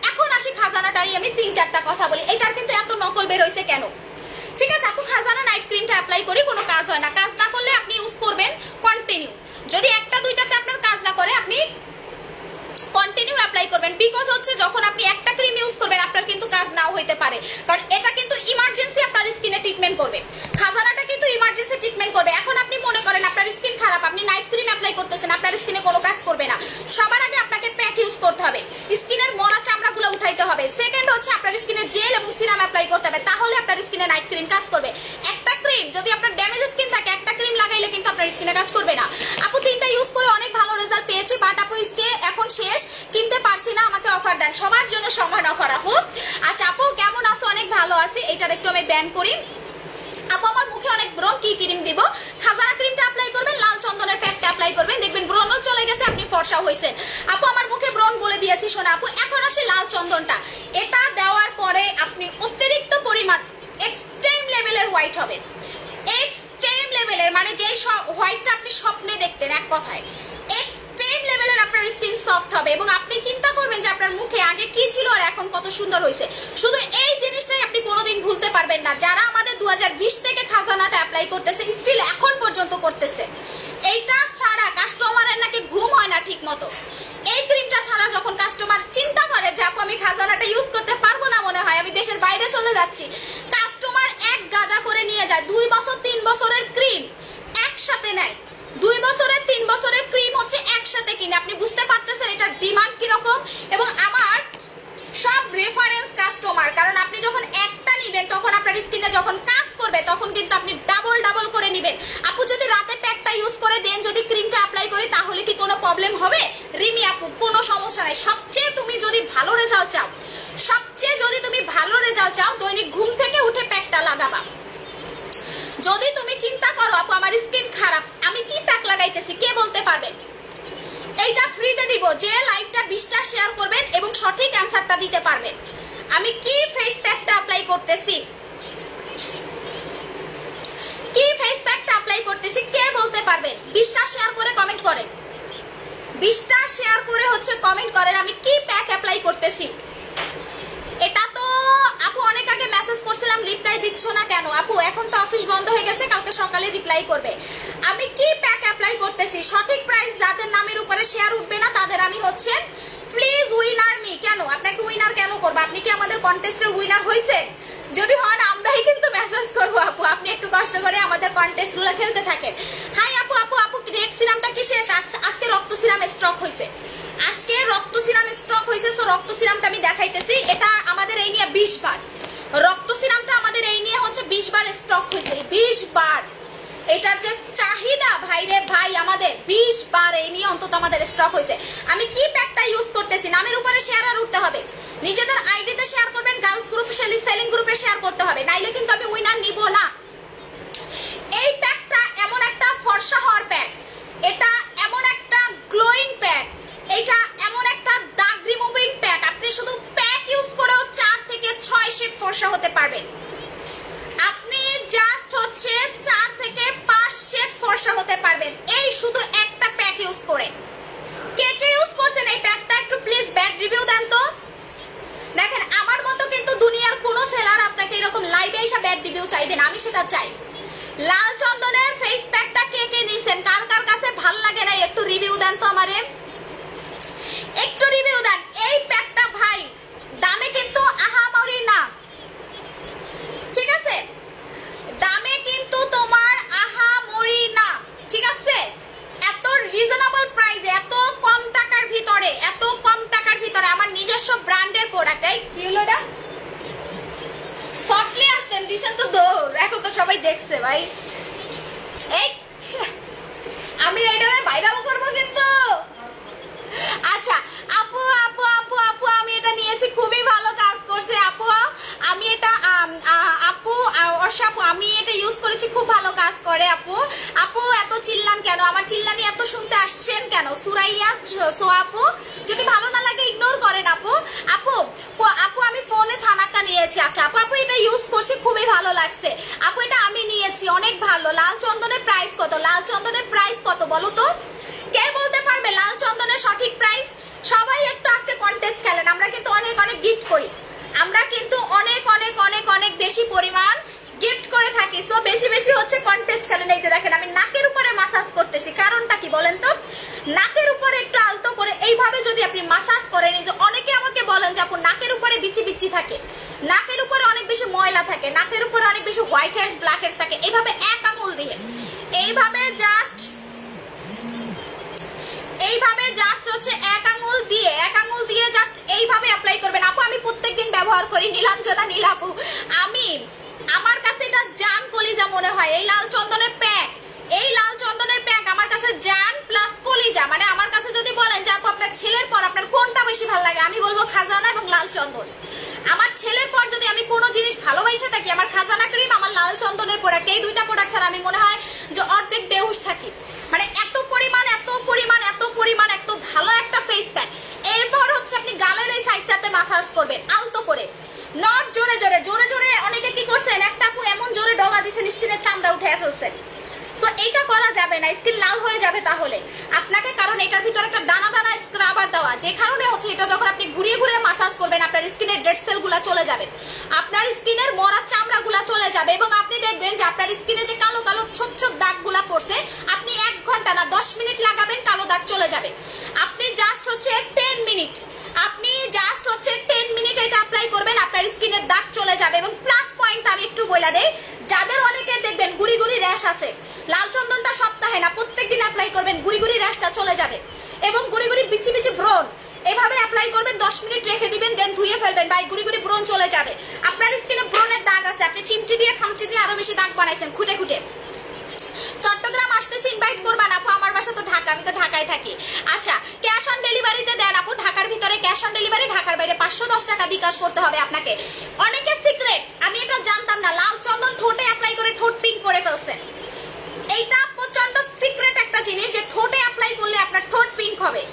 A: এখন আসি খাজানাটারই আমি 3-4টা কথা বলি, এটার কিন্তু এত নকল বের হয়েছে কেন? ঠিক আছে আপু, খাজানা নাইট ক্রিমটা অ্যাপ্লাই করি, কোনো কাজ হয় না। কাজ না করলে আপনি ইউজ করবেন কন্টিনিউ, যদি একটা দুইটাতে আপনার কাজ না করে আপনি কন্টিনিউ অ্যাপ্লাই করবেন। বিকজ হচ্ছে যখন আপনি একটা ক্রিম ইউজ করবেন আপনার কিন্তু কাজ নাও হইতে পারে, কারণ এটা কিন্তু ইমার্জেন্সি আপনার স্কিনে ট্রিটমেন্ট করবে। খাজানাটা কিন্তু ইমার্জেন্সি ট্রিটমেন্ট করবে। এখন আপনি মনে করেন আপনার স্কিন খারাপ, আপনি নাইট ক্রিম অ্যাপ্লাই করতেছেন, আপনার স্কিনে কোনো কাজ করবে না। সবার আগে আপনাকে প্যাক ইউজ করতে হবে, স্কিনের মরা চামড়াগুলো উঠাইতে হবে। সেকেন্ড হচ্ছে আপনার স্কিনে জেল এবং সিরাম অ্যাপ্লাই করতে হবে, তাহলে আপনার স্কিনে নাইট ক্রিম কাজ করবে। একটা ক্রিম যদি আপনার ড্যামেজ স্কিন থাকে, একটা ক্রিম লাগাইলে কিন্তু আপনার স্কিনে কাজ করবে না। আপু 3টা ইউজ করে অনেক ভালো রেজাল্ট পেয়েছি, বাট আপু স্কিন এখন শেষ, কিনতে পারছি না, আমাকে অফার দেন। সবার জন্য সমান অফার আপু। আচ্ছা আপু কেমন আছো? অনেক ভালো আছি। এটার একটু আমি ব্যান করি। আপু আমার মুখে অনেক ব্রণ, কি ক্রিম দিব? খাজানা ক্রিমটা অ্যাপ্লাই করবেন, লাল চন্দনের প্যাকটা অ্যাপ্লাই করবেন, দেখবেন ব্রণও চলে গেছে, আপনি ফর্সা হয়েছেন। আপু আমার মুখে ব্রণ বলে দিয়েছি শোনা আপু। এখন আসে লাল চন্দনটা, এটা দেওয়ার পরে আপনি অতিরিক্ত পরিমাণ এক্সট্রিম লেভেলের হোয়াইট হবে, এক্সট্রিম লেভেলের, মানে যে হোয়াইটটা আপনি স্বপ্নে দেখতেন, এক কথায় এক্সট্রিম লেভেলের আপনার স্কিন সফট হবে। এবং আপনি চিন্তা করবেন যে আপনার মুখে আগে কি ছিল আর এখন কত সুন্দর হয়েছে। শুধু এই জিনিসটাই আপনি কোনোদিন ভুলতে পারবেন না। যারা আমাদের 2020 থেকে খাজানাটা অ্যাপ্লাই করতেছে, স্টিল এখন পর্যন্ত করতেছে, এইটা ছাড়া কাস্টমারের নাকি ঘুম হয় না ঠিক মতো। এই ক্রিমটা ছাড়া যখন কাস্টমার চিন্তা করে যে আপু আমি খাজানাটা ইউজ করতে পারবো না, মনে হয় আমি দেশের বাইরে চলে যাচ্ছি, কাস্টমার এক গাদা করে নিয়ে যায়। 2 বছর 3 বছরের ক্রিম একসাথে নেয়, 2 বছরের 3 বছরের ক্রিম হচ্ছে একসাথে কিনে। আপনি বুঝতে পারতেছেন এটার ডিমান্ড কিরকম। এবং আমার সব রেফারেন্স কাস্টমার, কারণ আপনি যখন একটা নিবেন তখন আপনার স্কিনে যখন কাজ করবে তখন কিন্তু আপনি ডাবল করে নিবেন। আপু যদি রাতে প্যাকটা ইউজ করে দেন, যদি ক্রিমটা অ্যাপ্লাই করি, তাহলে কি কোনো প্রবলেম হবে? রিমি আপু কোনো সমস্যা নাই। সবচেয়ে তুমি যদি ভালো রেজাল্ট চাও, দৈনিক ঘুম থেকে উঠে প্যাকটা লাগাবা। যদি তুমি চিন্তা করো আপু আমার স্কিন খারাপ, আমি কি প্যাক লাগাইতেছি, কে বলতে পারবেন? এইটা ফ্রিতে দিব, যে লাইভটা 20টা শেয়ার করবেন এবং সঠিক অ্যানসারটা দিতে পারবেন। আমি কি ফেস প্যাকটা অ্যাপ্লাই করতেছি, কে বলতে পারবেন? 20টা শেয়ার করে কমেন্ট করেন, 20টা শেয়ার করে হচ্ছে কমেন্ট করেন আমি কি প্যাক অ্যাপ্লাই করতেছি। এটা তো আপু অনেক আগে মেসেজ করছিলাম, রিপ্লাই দিচ্ছ না কেন? আপু এখন তো অফিস বন্ধ হয়ে গেছে, কালকে সকালে রিপ্লাই করবে। আমি কি প্যাক অ্যাপ্লাই করতেছি, সঠিক প্রাইস যাদের নামের উপরে শেয়ার উঠবে না তাদের আমি হচ্ছে প্লিজ উইনার মি। কেন আপনাকে উইনার কেন করবো? আপনি কি আমাদের কন্টেস্টের উইনার হয়েছেন? যদি হন আমরাই কিন্তু মেসেজ করবো আপু, আপনি একটু কষ্ট করে আমাদের কন্টেস্ট গুলো খেলতে থাকেন। হাই আপু রেড সিরামটা কি শেষ? আজকে রক্ত সিরাম স্টক হয়েছে, সো রক্ত সিরামটা আমি দেখাইতেছি। এটা আমাদের এই নিয়ে 20 বার, রক্ত সিরামটা আমাদের এই নিয়ে হচ্ছে 20 বার স্টক হয়েছে। 20 বার। এটার যে চাহিদা ভাই রে ভাই আমাদের 20 বার এই নিয়ে অন্তত আমাদের স্টক হয়েছে। আমি কি প্যাকটা ইউজ করতেছি নামের উপরে শেয়ার আর উঠতে হবে, নিজেদের আইডিতে শেয়ার করবেন, গার্লস গ্রুপ সেলিং গ্রুপে শেয়ার করতে হবে, নাইলে কিন্তু আমি উইনার নিব না। এই প্যাকটা এমন একটা ফর্সা হওয়ার প্যাক, এটা এমন একটা গ্লোয়িং প্যাক, এটা এমন একটা দাগ রিমুভিং প্যাক। আপনি শুধু প্যাক ইউজ করেও 4 থেকে 6 শেড ফর্সা হতে পারবেন। আপনি জাস্ট হচ্ছে 4 থেকে 5 শেড ফর্সা হতে পারবেন এই শুধু একটা প্যাক ইউজ করে। কে কে ইউজ করছেন এই প্যাকটা একটু প্লিজ ব্যাড রিভিউ দেন তো। দেখেন আমার মতো কিন্তু দুনিয়ার কোনো সেলার আপনাকে এরকম লাইভে এসে ব্যাড রিভিউ চাইবে না, আমি সেটা চাই। লাল চন্দনের ফেস প্যাকটা কে কে নিছেন, কার কার কাছে ভাল লাগে না একটু রিভিউ দেন তো আমারে, একটু রিভিউ দেন। এই প্যাকটা ভাই দামে কিন্তু আহামরি না, ঠিক আছে, দামে কিন্তু তোমার আহামরি না, ঠিক আছে, এত রিজনেবল প্রাইসে, এত কম টাকার ভিতরে, এত কম টাকার ভিতরে আমার নিজস্ব ব্র্যান্ডের প্রোডাক্ট। এই কি হলো এটা সফটলি আসতেন দিছেন তো দৌড়, এখন তো সবাই দেখছে ভাই। এই আমি এটা ভাইরাল করবো কিন্তু। আচ্ছা আপু আপু আপু আপু আমি এটা নিয়েছি, খুবই ভালো কাজ করছে আপু, আমি এটা আপু অর্ষা আপু আমি এটা ইউজ করেছি, খুব ভালো কাজ করে আপু। আপু এত চিল্লান কেন, আমার চিল্লানি এত শুনতে আসছেন কেন? সুরাইয়া সো আপু যদি ভালো না লাগে ইগনোর করেন আপু। আপু আপু আমি ফোনে থানাকা নিয়েছি। আচ্ছা আপু আপু এটা ইউজ করছি, খুবই ভালো লাগছে আপু, এটা আমি নিয়েছি, অনেক ভালো। লাল চন্দনের প্রাইস কত, লাল চন্দনের প্রাইস কত বলো তো, কে বলতে পারবে লাল চন্দনের সঠিক প্রাইস? সবাই একটু আজকে কন্টেস্ট খেলেন, আমরা কিন্তু অনেক অনেক গিফট করি, আমরা কিন্তু অনেক অনেক অনেক অনেক বেশি পরিমাণ গিফট করে থাকি। সো বেশি বেশি হচ্ছে কন্টেস্ট খেলেন। এই যে দেখেন আমি নাকের উপরে মাসাজ করতেছি, কারণটা কি বলেন তো? নাকের উপরে একটু আলতো করে এইভাবে যদি আপনি মাসাজ করেন, এই যে অনেকে আমাকে বলেন যে আপু নাকের উপরে বিচি বিচি থাকে, নাকের উপরে অনেক বেশি ময়লা থাকে, নাকের উপরে অনেক বেশি হোয়াইট হেয়ারস ব্ল্যাক হেয়ারস থাকে, এইভাবে এক আঙুল দিয়ে এইভাবে জাস্ট হচ্ছে এক আঙুল দিয়ে জাস্ট এইভাবে অ্যাপ্লাই করবেন। আপু আমি প্রত্যেকদিন ব্যবহার করি, নীলাঞ্জনা নীল আপু, আমি আমার কাছে এটা জান কলিজা মনে হয়। এই লাল চন্দনের প্যাক, এই লাল চন্দনের প্যাক আমার কাছে জান প্লাস কলিজা। মানে আমার কাছে যদি বলেন যে আপু আপনার ছেলের পর আপনার কোনটা বেশি ভালো লাগে, আমি বলবো খাজানা এবং লাল চন্দন। আমার ছেলের পর যদি আমি কোনো জিনিস ভালোবাসে থাকি, আমার খাজানা ক্রিম, আমার লাল চন্দনের প্রোডাক্ট, এই দুইটা প্রোডাক্ট ছাড়া আমি মনে হয় যে অর্ধেক বেহুশ থাকি। মানে এত পরিমাণ এত পরিমাণ এত পরিমাণ এত ভালো একটা ফেস প্যাক। এরপর হচ্ছে আপনি গালের এই সাইডটাতে মাসাজ করবেন আলতো করে, নট জোরে জোরে। জোরে জোরে অনেকে কি করছেন, একটা আপু এমন জোরে ডগা দিচ্ছেন স্কিনের চামড়া উঠে ফেলছেন। সো এইটা করা যাবে না, স্কিন লাল হয়ে যাবে তাহলে আপনাকে, কারণ এটার ভিতরে একটা দানা দানা স্ক্রাবার দেওয়া, যে কারণে হচ্ছে এটা যখন আপনি ঘুরিয়ে ঘুরিয়ে মাসাজ করবেন আপনার স্কিনের ডেড সেলগুলো চলে যাবে, আপনার স্কিনের মরা চামড়াগুলো চলে যাবে, এবং আপনি দেখবেন যে আপনার স্কিনে যে কালো কালো ছোট ছোট দাগগুলো পড়ছে, আপনি 1 ঘন্টা না 10 মিনিট লাগাবেন, কালো দাগ চলে যাবে। আপনি জাস্ট হচ্ছে 10 মিনিট, আপনি জাস্ট হচ্ছে 10 মিনিট এটা অ্যাপ্লাই করবেন, আপনার স্কিনের দাগ চলে যাবে। এবং প্লাস পয়েন্ট আমি একটু বলে দেই, যাদের অনেকের দেখবেন গুড়ি গুড়ি র্যাশ আছে, লাল চন্দনটা সপ্তাহে না প্রত্যেকদিন অ্যাপ্লাই করবেন, গুড়ি গুড়ি র্যাশটা চলে যাবে। এবং গুড়ি গুড়ি বিচি বিচি ব্রণ এভাবে অ্যাপ্লাই করবেন, 10 মিনিট রেখে দিবেন, দেন ধুয়ে ফেলবেন, ভাই গুড়ি গুড়ি ব্রণ চলে যাবে। আপনার স্কিনে ব্রণের দাগ আছে, আপনি চিমটি দিয়ে খামচি দিয়ে আরো বেশি দাগ বানাইছেন খুঁটে খুঁটে। চট্টগ্রাম আসতেছি ইনভাইট করবেন আপু, আমার বাসা তো ঢাকা, আমি তো ঢাকায় থাকি। আচ্ছা ক্যাশ অন ডেলিভারিতে দেন আপু, ঢাকার ভিতরে ক্যাশ অন ডেলিভারি, ঢাকার বাইরে 510 টাকা বিকাশ করতে হবে আপনাকে। অনেকে সিক্রেট, আমি এটা জানতাম না, লাল চন্দন ঠোঁটে অ্যাপ্লাই করে ঠোঁট পিঙ্ক করে ফেলছেন। এইটা প্রচন্ড সিক্রেট একটা জিনিস যে ঠোঁটে অ্যাপ্লাই করলে আপনার ঠোঁট পিঙ্ক হবে,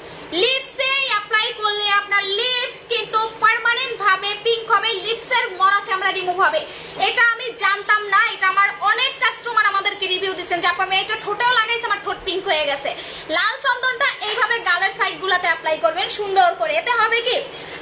A: লিপসে অ্যাপ্লাই করলে আপনার লিপস কিন্তু পার্মানেন্ট ভাবে পিঙ্ক হবে, লিপসের মরা চামড়া রিমুভ হবে। এটা আমি জানতাম না, এটা আমার অনেক কাস্টমার আমাদেরকে রিভিউ দিচ্ছেন যে আপু আমি এটা ঠোঁটেও লাগাইছি আমার ঠোঁট পিঙ্ক হয়ে গেছে। লাল চন্দনটা এইভাবে গালের সাইড গুলাতে অ্যাপ্লাই করবেন সুন্দর করে, এতে হবে কি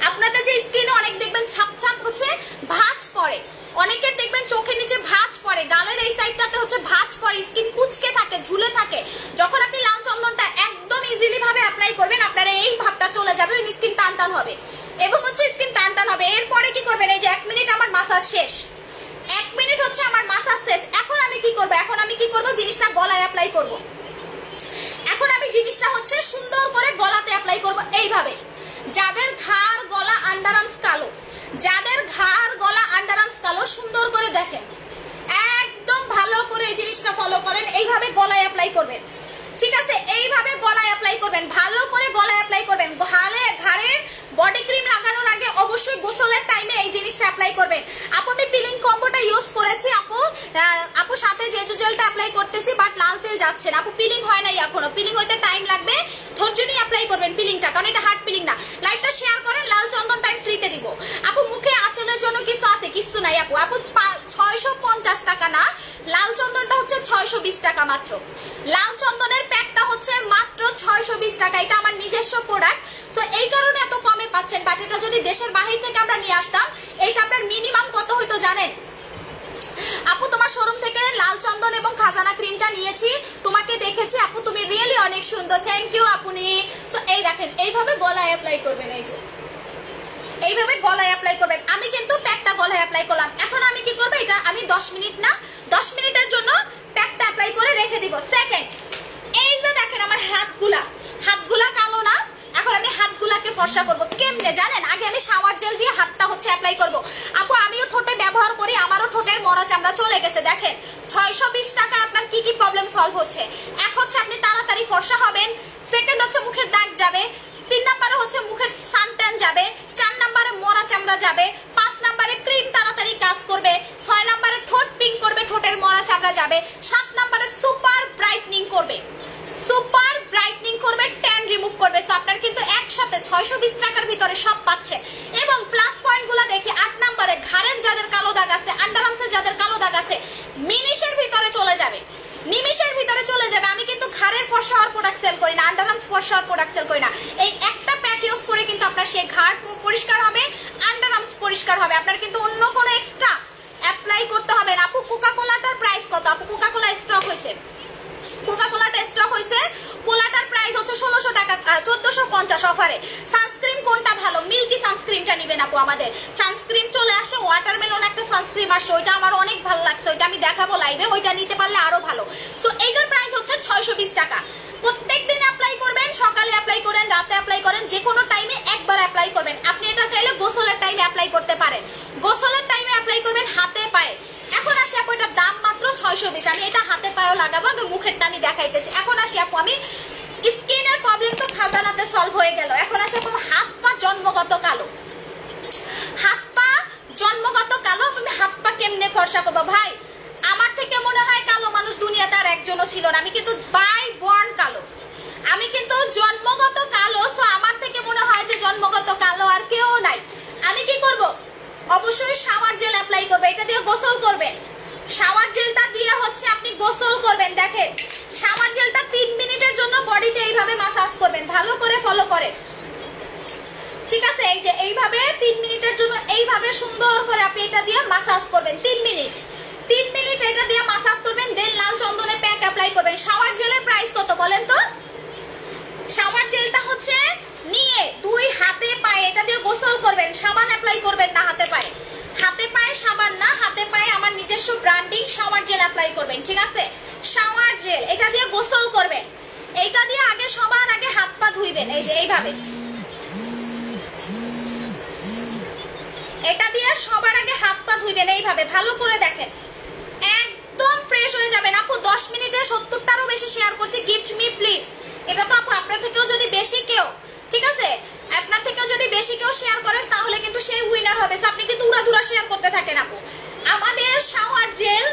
A: আপনাদের যে স্কিনে অনেক দেখবেন ছাপ ছাপ হচ্ছে ভাঁজ পড়ে, অনেকের দেখবেন চোখের নিচে ভাঁজ পড়ে, গালের এই সাইডটাতে হচ্ছে ভাঁজ পড়ে, স্কিন কুচকে থাকে, ঝুলে থাকে। যখন আপনি লাল চন্দনটা একদম ইজিলি ভাবে অ্যাপ্লাই করবেন, আপনার এই ভাবটা চলে যাবে, স্কিন টান টান হবে এবং হচ্ছে স্কিন টান টান হবে। এরপরে কি করবেন, এই যে 1 মিনিট আমার মাসাজ শেষ, 1 মিনিট হচ্ছে আমার মাসাজ শেষ। এখন আমি কি করব, জিনিসটা গলায় অ্যাপ্লাই করব। এখন আমি জিনিসটা হচ্ছে সুন্দর করে গলাতে অ্যাপ্লাই করব এইভাবে। যাদের ঘাড় গলা আন্ডারআর্মস কালো, যাদের ঘাড় গলা আন্ডারআর্মস কালো, সুন্দর করে দেখেন একদম ভালো করে এই জিনিসটা ফলো করেন, এইভাবে গলায় অ্যাপ্লাই করবেন, ঠিক আছে? এইভাবে গলায় অ্যাপ্লাই করবেন, ভালো করে গলায় অ্যাপ্লাই করবেন। ঘাড়ে বডি ক্রিম লাগানোর আগে অবশ্যই গোসলের টাইমে এই জিনিসটা অ্যাপ্লাই করবেন। আপু আমি পিলিং কম্বোটা ইউজ করেছি আপু সাথে জেজু জেলটা অ্যাপ্লাই করতেছি, বাট লাল তেল যাচ্ছে না আপু, পিলিং হয় নাই এখনো, পিলিং হইতে টাইম লাগবে, ধৈর্য নিয়ে অ্যাপ্লাই করবেন পিলিংটা, কারণ এটা হার্ড পিলিং না। লাইভটা শেয়ার করেন, লাল চন্দন টাইম ফ্রিতে দিব আপু। মুখে আঁচলের জন্য কিছু আছে? কিছু নাই আপু। 650 টাকা না, লাল চন্দনটা হচ্ছে 620 টাকা মাত্র। লাল চন্দনের প্যাকটা হচ্ছে মাত্র 620 টাকা, এটা আমার নিজস্ব প্রোডাক্ট, সো এই কারণে এত কমে পাচ্ছেন। বাট এটা যদি দেশের বাহির থেকে আমরা নিয়ে আসতাম, এইটা আপনার মিনিমাম কত হইতো জানেন আপু? তোমার শোরুম থেকে লাল চন্দন এবং খাজানা ক্রিমটা নিয়েছি, তোমাকে দেখেছি আপু, তুমি রিয়েলি অনেক সুন্দর, থ্যাংক ইউ আপনি। সো এই দেখেন, এইভাবে গলায় অ্যাপ্লাই করবেন, এই যে এইভাবে গলায় অ্যাপ্লাই করবেন। আমি কিন্তু প্যাকটা গলায় অ্যাপ্লাই করলাম। এখন আমি কি করবো, এটা আমি 10 মিনিট না 10 মিনিটের জন্য প্যাকটা অ্যাপ্লাই করে রেখে দিব। সেকেন্ড, এই যে দেখেন আমার হাতগুলা কালো না, এখন আমি হাতগুলাকে ফর্সা করব। কেমনে জানেন? আগে আমি শাওয়ার জেল দিয়ে হাতটা হচ্ছে অ্যাপ্লাই করব আপু। আমিও ঠোঁটে ব্যবহার করি, আমারও ঠোঁটের মরা চামড়া চলে গেছে। দেখেন 620 টাকা আপনার কি কি প্রবলেম সলভ হচ্ছে। এক হচ্ছে আপনি তাড়াতাড়ি ফর্সা হবেন, সেকেন্ড হচ্ছে মুখের দাগ যাবে, 3 নম্বরে হচ্ছে মুখের সানট্যান যাবে, 4 নম্বরে মরা চামড়া যাবে, 5 নম্বরে ক্রিম তাড়াতাড়ি কাজ করবে, 6 নম্বরে ঠোঁট পিঙ্ক করবে, ঠোঁটের মরা চামড়া যাবে, 7 নম্বরে সুপার ব্রাইটনিং করবে, ট্যান রিমুভ করবে। সো আপনার কিন্তু একসাথে 620 টাকার ভিতরে সব পাচ্ছে। এবং প্লাস পয়েন্টগুলো দেখি, 8 নম্বরে ঘাড়ের যাদের কালো দাগ আছে, আন্ডারআর্মসে যাদের কালো দাগ আছে, নিমিষের ভিতরে চলে যাবে, নিমিষের ভিতরে চলে যাবে। আমি কিন্তু ঘাড়ের ফর্সা হওয়ার প্রোডাক্ট সেল করি না, আন্ডারআর্মস ফর্সা হওয়ার প্রোডাক্ট সেল করি না। এই একটা প্যাক ইউজ করে কিন্তু আপনার সেই ঘাড় পরিষ্কার হবে, আন্ডারআর্মস পরিষ্কার হবে, আপনার কিন্তু অন্য কোনো এক্সট্রা অ্যাপ্লাই করতে হবে না। আপু কোকা কোলাটার প্রাইস কত? আপু কোকা কোলা স্টক হয়েছে, কোকা কোলাটা স্টক হয়েছে, কোলাটার প্রাইস হচ্ছে 1600 টাকা, 1450 অফারে। সানস্ক্রিন কোনটা ভালো? মিল্কি সানস্ক্রিনটা নেবেন আপু। আমাদের সানস্ক্রিন চলে আসে, ওয়াটারমেলন একটা সানস্ক্রিন আসছে, ওইটা আমার অনেক ভালো লাগছে, ওইটা আমি দেখাবো লাইভে, ওইটা নিতে পারলে আরো ভালো। সো এইটার প্রাইস হচ্ছে 620 টাকা। প্রত্যেক দিন অ্যাপ্লাই করবেন, সকালে অ্যাপ্লাই করেন, রাতে অ্যাপ্লাই করেন, যে কোনো টাইমে একবার অ্যাপ্লাই করবেন। আপনি এটা চাইলে গোসলের টাইমে অ্যাপ্লাই করতে পারেন, গোসলের টাইমে অ্যাপ্লাই করবেন হাতে পায়ে। এখন আসি আপু, এটার দাম মাত্র 620, আমি এটা হাতে পায়েও লাগাবো, আমি মুখেরটা আমি দেখাইতেছি। এখন আসি আপু, আমি স্কিনের প্রবলেম তো খাজানাতে সলভ হয়ে গেল, এখন আসি আপু হাত পা জন্মগত কালো, হাত পা জন্মগত কালো, আমি হাত পা কেমনে ফর্সা করবো? ভাই আমার থেকে মনে হয় কালো মানুষ দুনিয়াতে আর একজনও ছিল না, আমি কিন্তু বাই বর্ন কালো, আমি কিন্তু জন্মগত কালো। সো আমার থেকে মনে হয় যে জন্মগত কালো আর কেউ নাই। আমি কি করব? অবশ্যই শাওয়ার জেল অ্যাপ্লাই করবে, এটা দিয়ে গোসল করবেন, শাওয়ার জেলটা দিয়ে হচ্ছে আপনি গোসল করবেন। দেখেন শাওয়ার জেলটা 3 মিনিটের জন্য বডিতে এইভাবে মাসাজ করবেন, ভালো করে ফলো করেন, ঠিক আছে? এই যে এইভাবে 3 মিনিটের জন্য এইভাবে সুন্দর করে আপনি এটা দিয়ে মাসাজ করবেন, 3 মিনিট এটা দিয়ে মাসাজ করবেন, দেন লাল চন্দনের প্যাক অ্যাপ্লাই করবেন। শাওয়ার জেলের প্রাইস কত বলেন তো? শাওয়ার জেলটা হচ্ছে নিয়ে 2 হাতে পায়ে এটা দিয়ে গোসল করবেন, সাবান অ্যাপ্লাই করবেন না হাতে পায়ে, হাতে পায়ে সাবান না, হাতে পায়ে আমার নিজস্ব ব্র্যান্ডিং শাওয়ার জেল অ্যাপ্লাই করবেন, ঠিক আছে? শাওয়ার জেল এটা দিয়ে গোসল করবেন, এইটা দিয়ে আগে সবার আগে হাত পা ধুইবেন, এই যে এইভাবে, এটা দিয়ে সবার আগে হাত পা ধুইবেন এইভাবে, ভালো করে দেখেন, একদম ফ্রেশ হয়ে যাবেন। আপু 10 মিনিটে 70টারও বেশি শেয়ার করছি, গিফট মি প্লিজ। এটা তো আপু আপনার থেকেও যদি বেশি কেউ, ঠিক আছে, আপনার থেকেও যদি বেশি কেউ শেয়ার করে তাহলে কিন্তু সেই উইনার হবে। আপনি কিন্তু উড়াধুরা শেয়ার করতে থাকেন আপু। আমাদের শাওয়ার জেল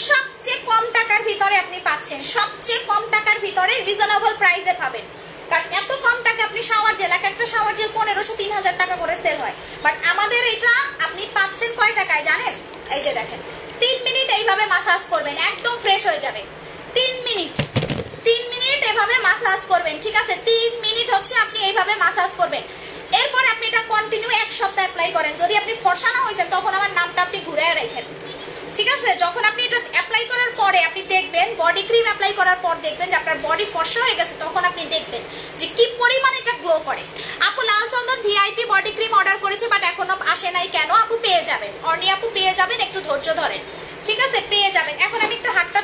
A: সবচেয়ে কম টাকার ভিতরে আপনি পাচ্ছেন, সবচেয়ে কম টাকার ভিতরে রিজনেবল প্রাইসে পাবেন। কারণ এত কম টাকা আপনি শাওয়ার জেল, একটা শাওয়ার জেল 1500-3000 টাকা করে সেল হয়, বাট আমাদের এটা আপনি পাচ্ছেন কয় টাকায় জানেন? এই যে দেখেন, 3 মিনিট এইভাবে মাসাজ করবেন, একদম ফ্রেশ হয়ে যাবে। 3 মিনিট এভাবে মাসাজ করবেন, ঠিক আছে? 3 মিনিট হচ্ছে আপনি এইভাবে মাসাজ করবেন। এরপর আপনি এটা কন্টিনিউ 1 সপ্তাহ অ্যাপ্লাই করেন। যদি আপনি ফর্সা না হয়েছেন তখন আমার নামটা আপনি ঘুরে রাখেন, ঠিক আছে? যখন আপনি এটা অ্যাপ্লাই করার পরে আপনি দেখবেন, বডি ক্রিম অ্যাপ্লাই করার পর দেখবেন যে আপনার বডি ফর্সা হয়ে গেছে, তখন আপনি দেখবেন যে কি পরিমাণ এটা গ্লো করে। আপু লাল চন্দন ভিআইপি বডি ক্রিম অর্ডার করেছে, বাট এখনো আসে নাই কেন? আপু পেয়ে যাবেন, অর্নি আপু পেয়ে যাবেন, একটু ধৈর্য ধরেন, ঠিক আছে? পেয়ে যাবেন। এখন আমি একটু হাতটা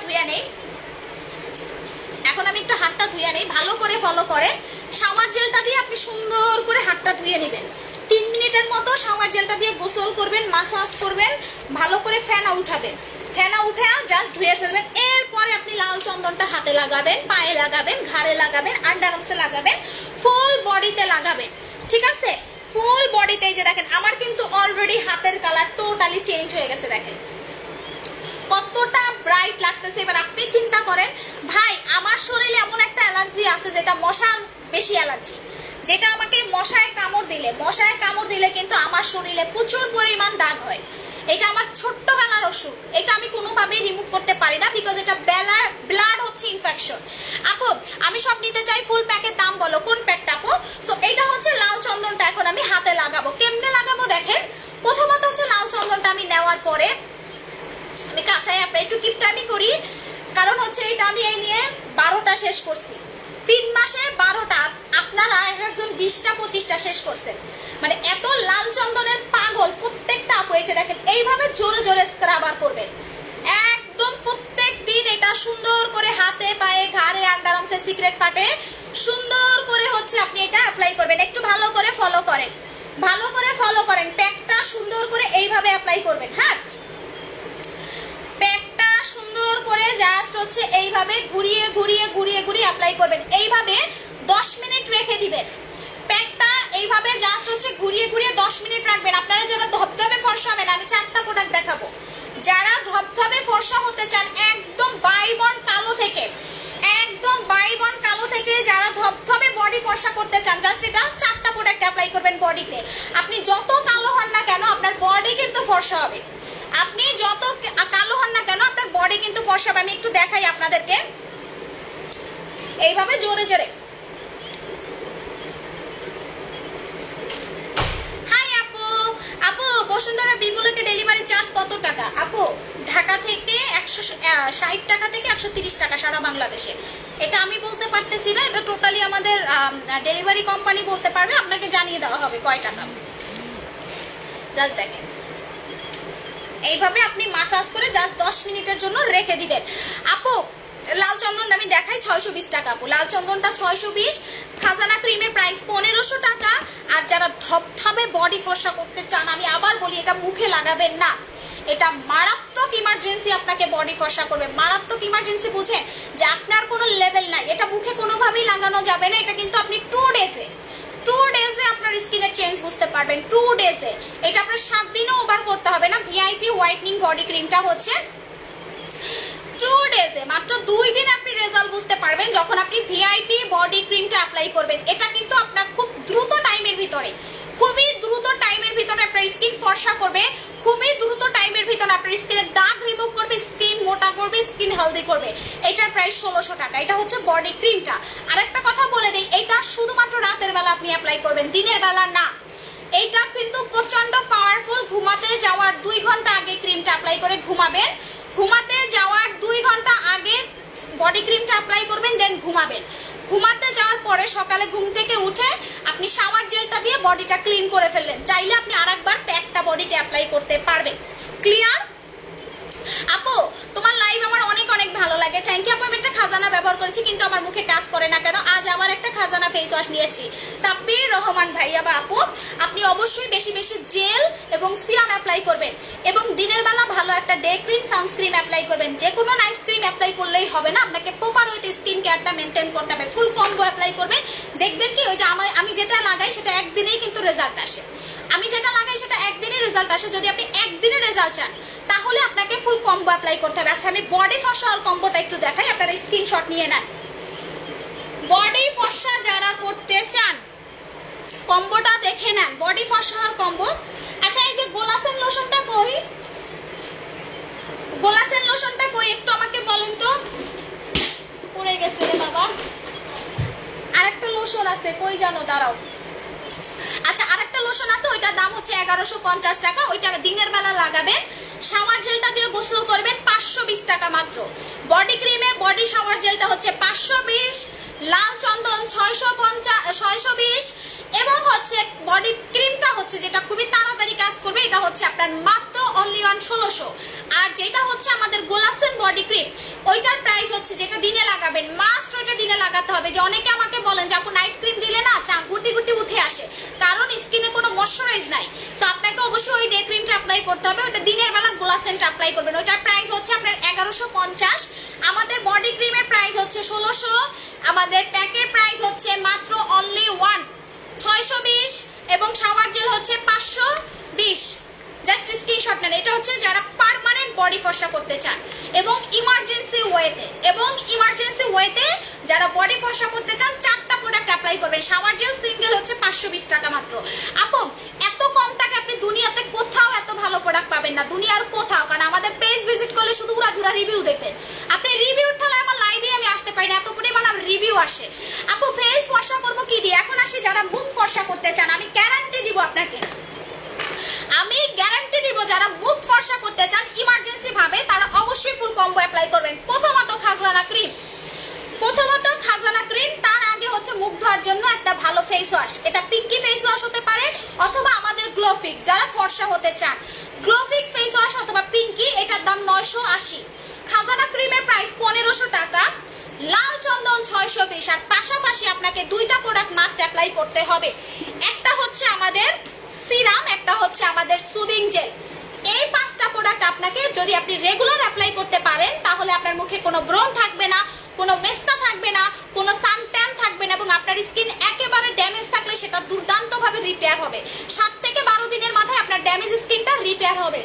A: ধুয়ে নেই, ভালো করে ফলো করেন। শাওয়ার জেলটা দিয়ে আপনি সুন্দর করে হাতটা ধুয়ে নেবেন, 3 মিনিটের মতো শাওয়ার জেলটা দিয়ে গোসল করবেন, মাসাজ করবেন, ভালো করে ফেনা উঠাবেন, ফেনা উঠে জাস্ট ধুয়ে ফেলবেন। এরপরে আপনি লাল চন্দনটা হাতে লাগাবেন, পায়ে লাগাবেন, ঘাড়ে লাগাবেন, আন্ডার আর্মসে লাগাবেন, ফুল বডিতে লাগাবেন, ঠিক আছে? ফুল বডিতে। এই যে দেখেন আমার কিন্তু অলরেডি হাতের কালার টোটালি চেঞ্জ হয়ে গেছে, দেখেন কতটা ব্রাইট লাগতেছে। এবার আপনি চিন্তা করেন ভাই আমার শরীরে এমন একটা অ্যালার্জি আছে যেটা মশার বেশি অ্যালার্জি, যেটা আমাকে মশায় কামড় দিলে কিন্তু আমার শরীরে প্রচুর পরিমাণ দাগ হয়। এটা আমার ছোট্টবেলার ওষুধ, এটা আমি কোনোভাবেই রিমুভ করতে পারি না, বিকজ এটা ব্লাড হচ্ছে ইনফেকশন। আপু আমি সব নিতে চাই, ফুল প্যাকের দাম বলো, কোন প্যাকটা আপু? সো এইটা হচ্ছে লাল চন্দনটা এখন আমি হাতে লাগাবো। কেমনে লাগাবো দেখেন, প্রথমত হচ্ছে লাল চন্দনটা আমি নেওয়ার পরে আমি কাঁচায় একটু কিপটামি করি, কারণ হচ্ছে এটা আমি এই নিয়ে 12টা শেষ করছি, 3 মাসে 12টা। আপনারা একজন 20টা 25টা শেষ করছেন, মানে এত লাল চন্দনের পাগল প্রত্যেকটা আপু। এই যে দেখেন এইভাবে জোরে জোরে স্ক্রাবার করবেন একদম প্রত্যেক দিন। এটা সুন্দর করে হাতে, পায়ে, ঘাড়ে, আন্ডার আর্মসে, সিক্রেট পার্টে সুন্দর করে হচ্ছে আপনি এটা অ্যাপ্লাই করবেন। একটু ভালো করে ফলো করেন, ভালো করে ফলো করেন। প্যাকটা সুন্দর করে এইভাবে অ্যাপ্লাই করবেন। হ্যাঁ, প্যাকটা সুন্দর করে জাস্ট হচ্ছে এইভাবে ঘুরিয়ে ঘুরিয়ে ঘুরিয়ে ঘুরিয়ে অ্যাপ্লাই করবেন। এইভাবে 10 মিনিট রেখে দিবেন। প্যাকটা এইভাবে জাস্ট হচ্ছে ঘুরিয়ে ঘুরিয়ে 10 মিনিট রাখবেন। আপনারা যারা ধবধবে ফর্সা হবেন, আমি 4টা প্রোডাক্ট দেখাবো। যারা ধবধবে ফর্সা হতে চান একদম বাইবন কালো থেকে, একদম বাইবন কালো থেকে যারা ধবধবে বডি ফর্সা করতে চান, জাস্ট এটা 4টা প্রোডাক্ট অ্যাপ্লাই করবেন বডিতে। আপনি যত কালো হন না কেন আপনার বডি কিন্তু ফর্সা হবে। আপনি যত কালো হন না কেন আপনার বডি কিন্তু ফর্সা হবে। আমি একটু দেখাই আপনাদেরকে, এইভাবে জোরে জোরে। হাই আপু, আপু বসুন্ধরা বিপুলকে ডেলিভারি চার্জ কত টাকা? আপু ঢাকা থেকে 160 টাকা থেকে 130 টাকা সারা বাংলাদেশে। এটা আমি বলতে পারতেছি না, এটা টোটালি আমাদের ডেলিভারি কোম্পানি বলতে পারবে, আপনাকে জানিয়ে দেওয়া হবে কয় টাকা। জাস্ট দেখেন এইভাবে আপনি মাসাজ করে জাস্ট 10 মিনিটের জন্য রেখে দিবেন। আপু লাল চন্দন আমি দেখাই 620 টাকা। আপু লাল চন্দনটা 620, খাজানা ক্রিমের প্রাইস 1500 টাকা। আর যারা ধবধবে বডি ফর্সা করতে চান, আমি আবার বলি এটা মুখে লাগাবেন না, এটা মারাত্মক ইমার্জেন্সি আপনাকে বডি ফর্সা করবে। মারাত্মক ইমার্জেন্সি বুঝে যে আপনার কোনো লেভেল নাই, এটা মুখে কোনোভাবেই লাগানো যাবে না। এটা কিন্তু আপনি 2 ডেজে আপনার স্কিনের চেঞ্জ বুঝতে পারবেন, 2 ডেজে। এটা আপনার 7 দিনও ওভার করতে হবে না। ভিআইপি হোয়াইটনিং বডি ক্রিমটা হচ্ছে 2 ডেজে, মাত্র 2 দিন আপনি রেজাল্ট বুঝতে পারবেন যখন আপনি ভিআইপি বডি ক্রিমটা অ্যাপ্লাই করবেন। এটা কিন্তু আপনার খুব দ্রুত টাইমের ভিতরে, খুবই দ্রুত টাইমের ভিতরে আপনার স্কিন ফর্সা করবে, খুবই দ্রুত টাইমের ভিতরে আপনার স্কিনের দাগ রিমুভ করবে, স্কিন মোটা করবে, স্কিন হেলদি করবে। এটার প্রাইস 1600 টাকা। এটা হচ্ছে বডি ক্রিমটা। আরেকটা কথা বলে দিই, এটা শুধুমাত্র রাতের বেলা আপনি অ্যাপ্লাই করবেন, দিনের বেলা না। এইটা কিন্তু প্রচন্ড পাওয়ারফুল। ঘুমাতে যাওয়ার 2 ঘন্টা আগে ক্রিমটা অ্যাপ্লাই করে ঘুমাবেন। ঘুমাতে যাওয়ার 2 ঘন্টা আগে বডি ক্রিমটা অ্যাপ্লাই করবেন, দেন ঘুমাবেন। ঘুমাতে যাওয়ার পরে সকালে ঘুম থেকে উঠে আপনি শাওয়ার জেলটা দিয়ে বডিটা ক্লিন করে ফেললেন। চাইলে আপনি আরেকবার প্যাকটা বডিতে অ্যাপ্লাই করতে পারবেন। ক্লিয়ার? আপু তোমার লাইভ আমার অনেক অনেক ভালো লাগে, থ্যাংক ইউ। আপু আমি একটা খাজানা ব্যবহার করেছি কিন্তু আমার মুখে কাজ করে না কেন? আজ আবার একটা খাজানা ফেস ওয়াশ নিয়েছি। সাব্বির রহমান ভাইয়া বা আপু, আপনি অবশ্যই বেশি বেশি জেল এবং সিরাম অ্যাপ্লাই করবেন এবং দিনের বেলা ভালো একটা ডে ক্রিম, সানস্ক্রিন অ্যাপ্লাই করবেন। যে কোনো নাইট ক্রিম অ্যাপ্লাই করলেই হবে না, আপনাকে প্রপার ওয়েতে স্কিন কেয়ারটা মেনটেন করতে হবে। ফুল কম্বো অ্যাপ্লাই করবেন, দেখবেন কি ওই যে আমি যেটা লাগাই সেটা একদিনেই কিন্তু রেজাল্ট আসে। আমি যেটা লাগাই সেটা একদিনে রেজাল্ট আসে। যদি আপনি একদিনে রেজাল্ট চান তাহলে আপনাকে ফুল কম্বো অ্যাপ্লাই করতে হবে। আচ্ছা আমি বডি ফর্সা আর কম্বোটা একটু দেখাই, আপনারা স্ক্রিনশট নিয়ে নেন। বডি ফর্সা যারা করতে চান কম্বোটা দেখে নেন, বডি ফর্সা আর কম্বো। আচ্ছা এই যে গোলাসের লোশনটা কই, গোলাসের লোশনটা কই একটু আমাকে বলেন তো। পড়ে গেছে রে বাবা, আরেকটা লোশন আছে কই জানো, দাঁড়াও। আচ্ছা আরেকটা লোশন আছে, ওইটার দাম হচ্ছে 1150 টাকা। ওইটা দিনের বেলা লাগাবেন, শাওয়ার জেলটা দিয়ে গোসল করবেন, 520 টাকা মাত্র। বডি ক্রিমে বডি শাওয়ার জেলটা হচ্ছে 520, লাল চন্দন 620 এবং হচ্ছে বডি ক্রিমটা হচ্ছে যেটা খুবই তাড়াতাড়ি কাজ করবে, এটা হচ্ছে আপনার মাত্র অনলি ওয়ান 1600। আর যেটা হচ্ছে আমাদের গোলাপসেন বডি ক্রিম, ওইটার প্রাইস হচ্ছে, যেটা দিনে লাগাবেন মাস্ট ওইটা দিনে লাগাতে হবে। যে অনেকে আমাকে বলেন যে আপু নাইট ক্রিম দিলে না চা গুটি গুটি উঠে আসে, কারণ স্কিনে কোনো ময়শ্চারাইজ নাই। সো আপনাকে অবশ্যই ওই ডে ক্রিমটা অ্যাপ্লাই করতে হবে, ওটা দিনের বেলা গোলাপসেনটা অ্যাপ্লাই করবেন। ওইটার প্রাইস হচ্ছে আপনার 1150। আমাদের বডি ক্রিমের প্রাইস হচ্ছে 1600, আমাদের প্যাকের প্রাইস হচ্ছে মাত্র অনলি 620 এবং শাওয়ার জেল হচ্ছে 520। জাস্ট স্ক্রিনশট নেন। এটা হচ্ছে যারা পার্মানেন্ট বডি ফর্সা করতে চান এবং ইমার্জেন্সি ওয়েতে যারা বডি ফর্সা করতে চান, 4টা প্রোডাক্ট অ্যাপ্লাই করবেন। শাওয়ার জেল সিঙ্গেল হচ্ছে 520 টাকা মাত্র। আপু এত কম টাকা আপনি দুনিয়াতে কোথাও এত ভালো প্রোডাক্ট পাবেন না, দুনিয়ার কোথাও। কারণ আমাদের পেজ ভিজিট করলে শুধু উড়াধুরা রিভিউ দেখবেন। আপনি রিভিউ তাহলে আমার লাইভে আমি আসতে পারি না, এত পরিমাণ আমার রিভিউ আসে। আপু ফেস ফর্সা করবো কি দিয়ে? এখন আসি যারা মুখ ফর্সা করতে চান, আমি গ্যারান্টি দিব আপনাকে, যারা মুখ ফর্সা করতে চান ইমার্জেন্সি ভাবে, তারা অবশ্যই ফুল কম্বো অ্যাপ্লাই করবেন। প্রথমত খাজানা ক্রিম, তার আগে হচ্ছে মুখ ধোয়ার জন্য একটা ভালো ফেস ওয়াশ। এটা পিঙ্কি ফেস ওয়াশ হতে পারে অথবা আমাদের গ্লোফিক্স, যারা ফর্সা হতে চান গ্লোফিক্স ফেস ওয়াশ অথবা পিঙ্কি, এটার দাম 980। খাজানা ক্রিমের প্রাইস 1500 টাকা, লাল চন্দন 620। আর পাশাপাশি আপনাকে 2টা প্রোডাক্ট মাস্ট অ্যাপ্লাই করতে হবে, একটা হচ্ছে আমাদের সিরাম, একটা হচ্ছে আমাদের সুদিং জেল। এই 5টা প্রোডাক্ট আপনাকে যদি আপনি রেগুলার অ্যাপ্লাই করতে পারেন, তাহলে আপনার মুখে কোনো ব্রণ থাকবে না, কোনো মেস্তা থাকবে না, কোনো সানট্যান থাকবে না, এবং আপনার স্কিন একেবারে ড্যামেজ থাকলে সেটা দুর্দান্তভাবে রিপেয়ার হবে। 7 থেকে 12 দিনের মাথায় আপনার ড্যামেজ স্কিনটা রিপেয়ার হবে।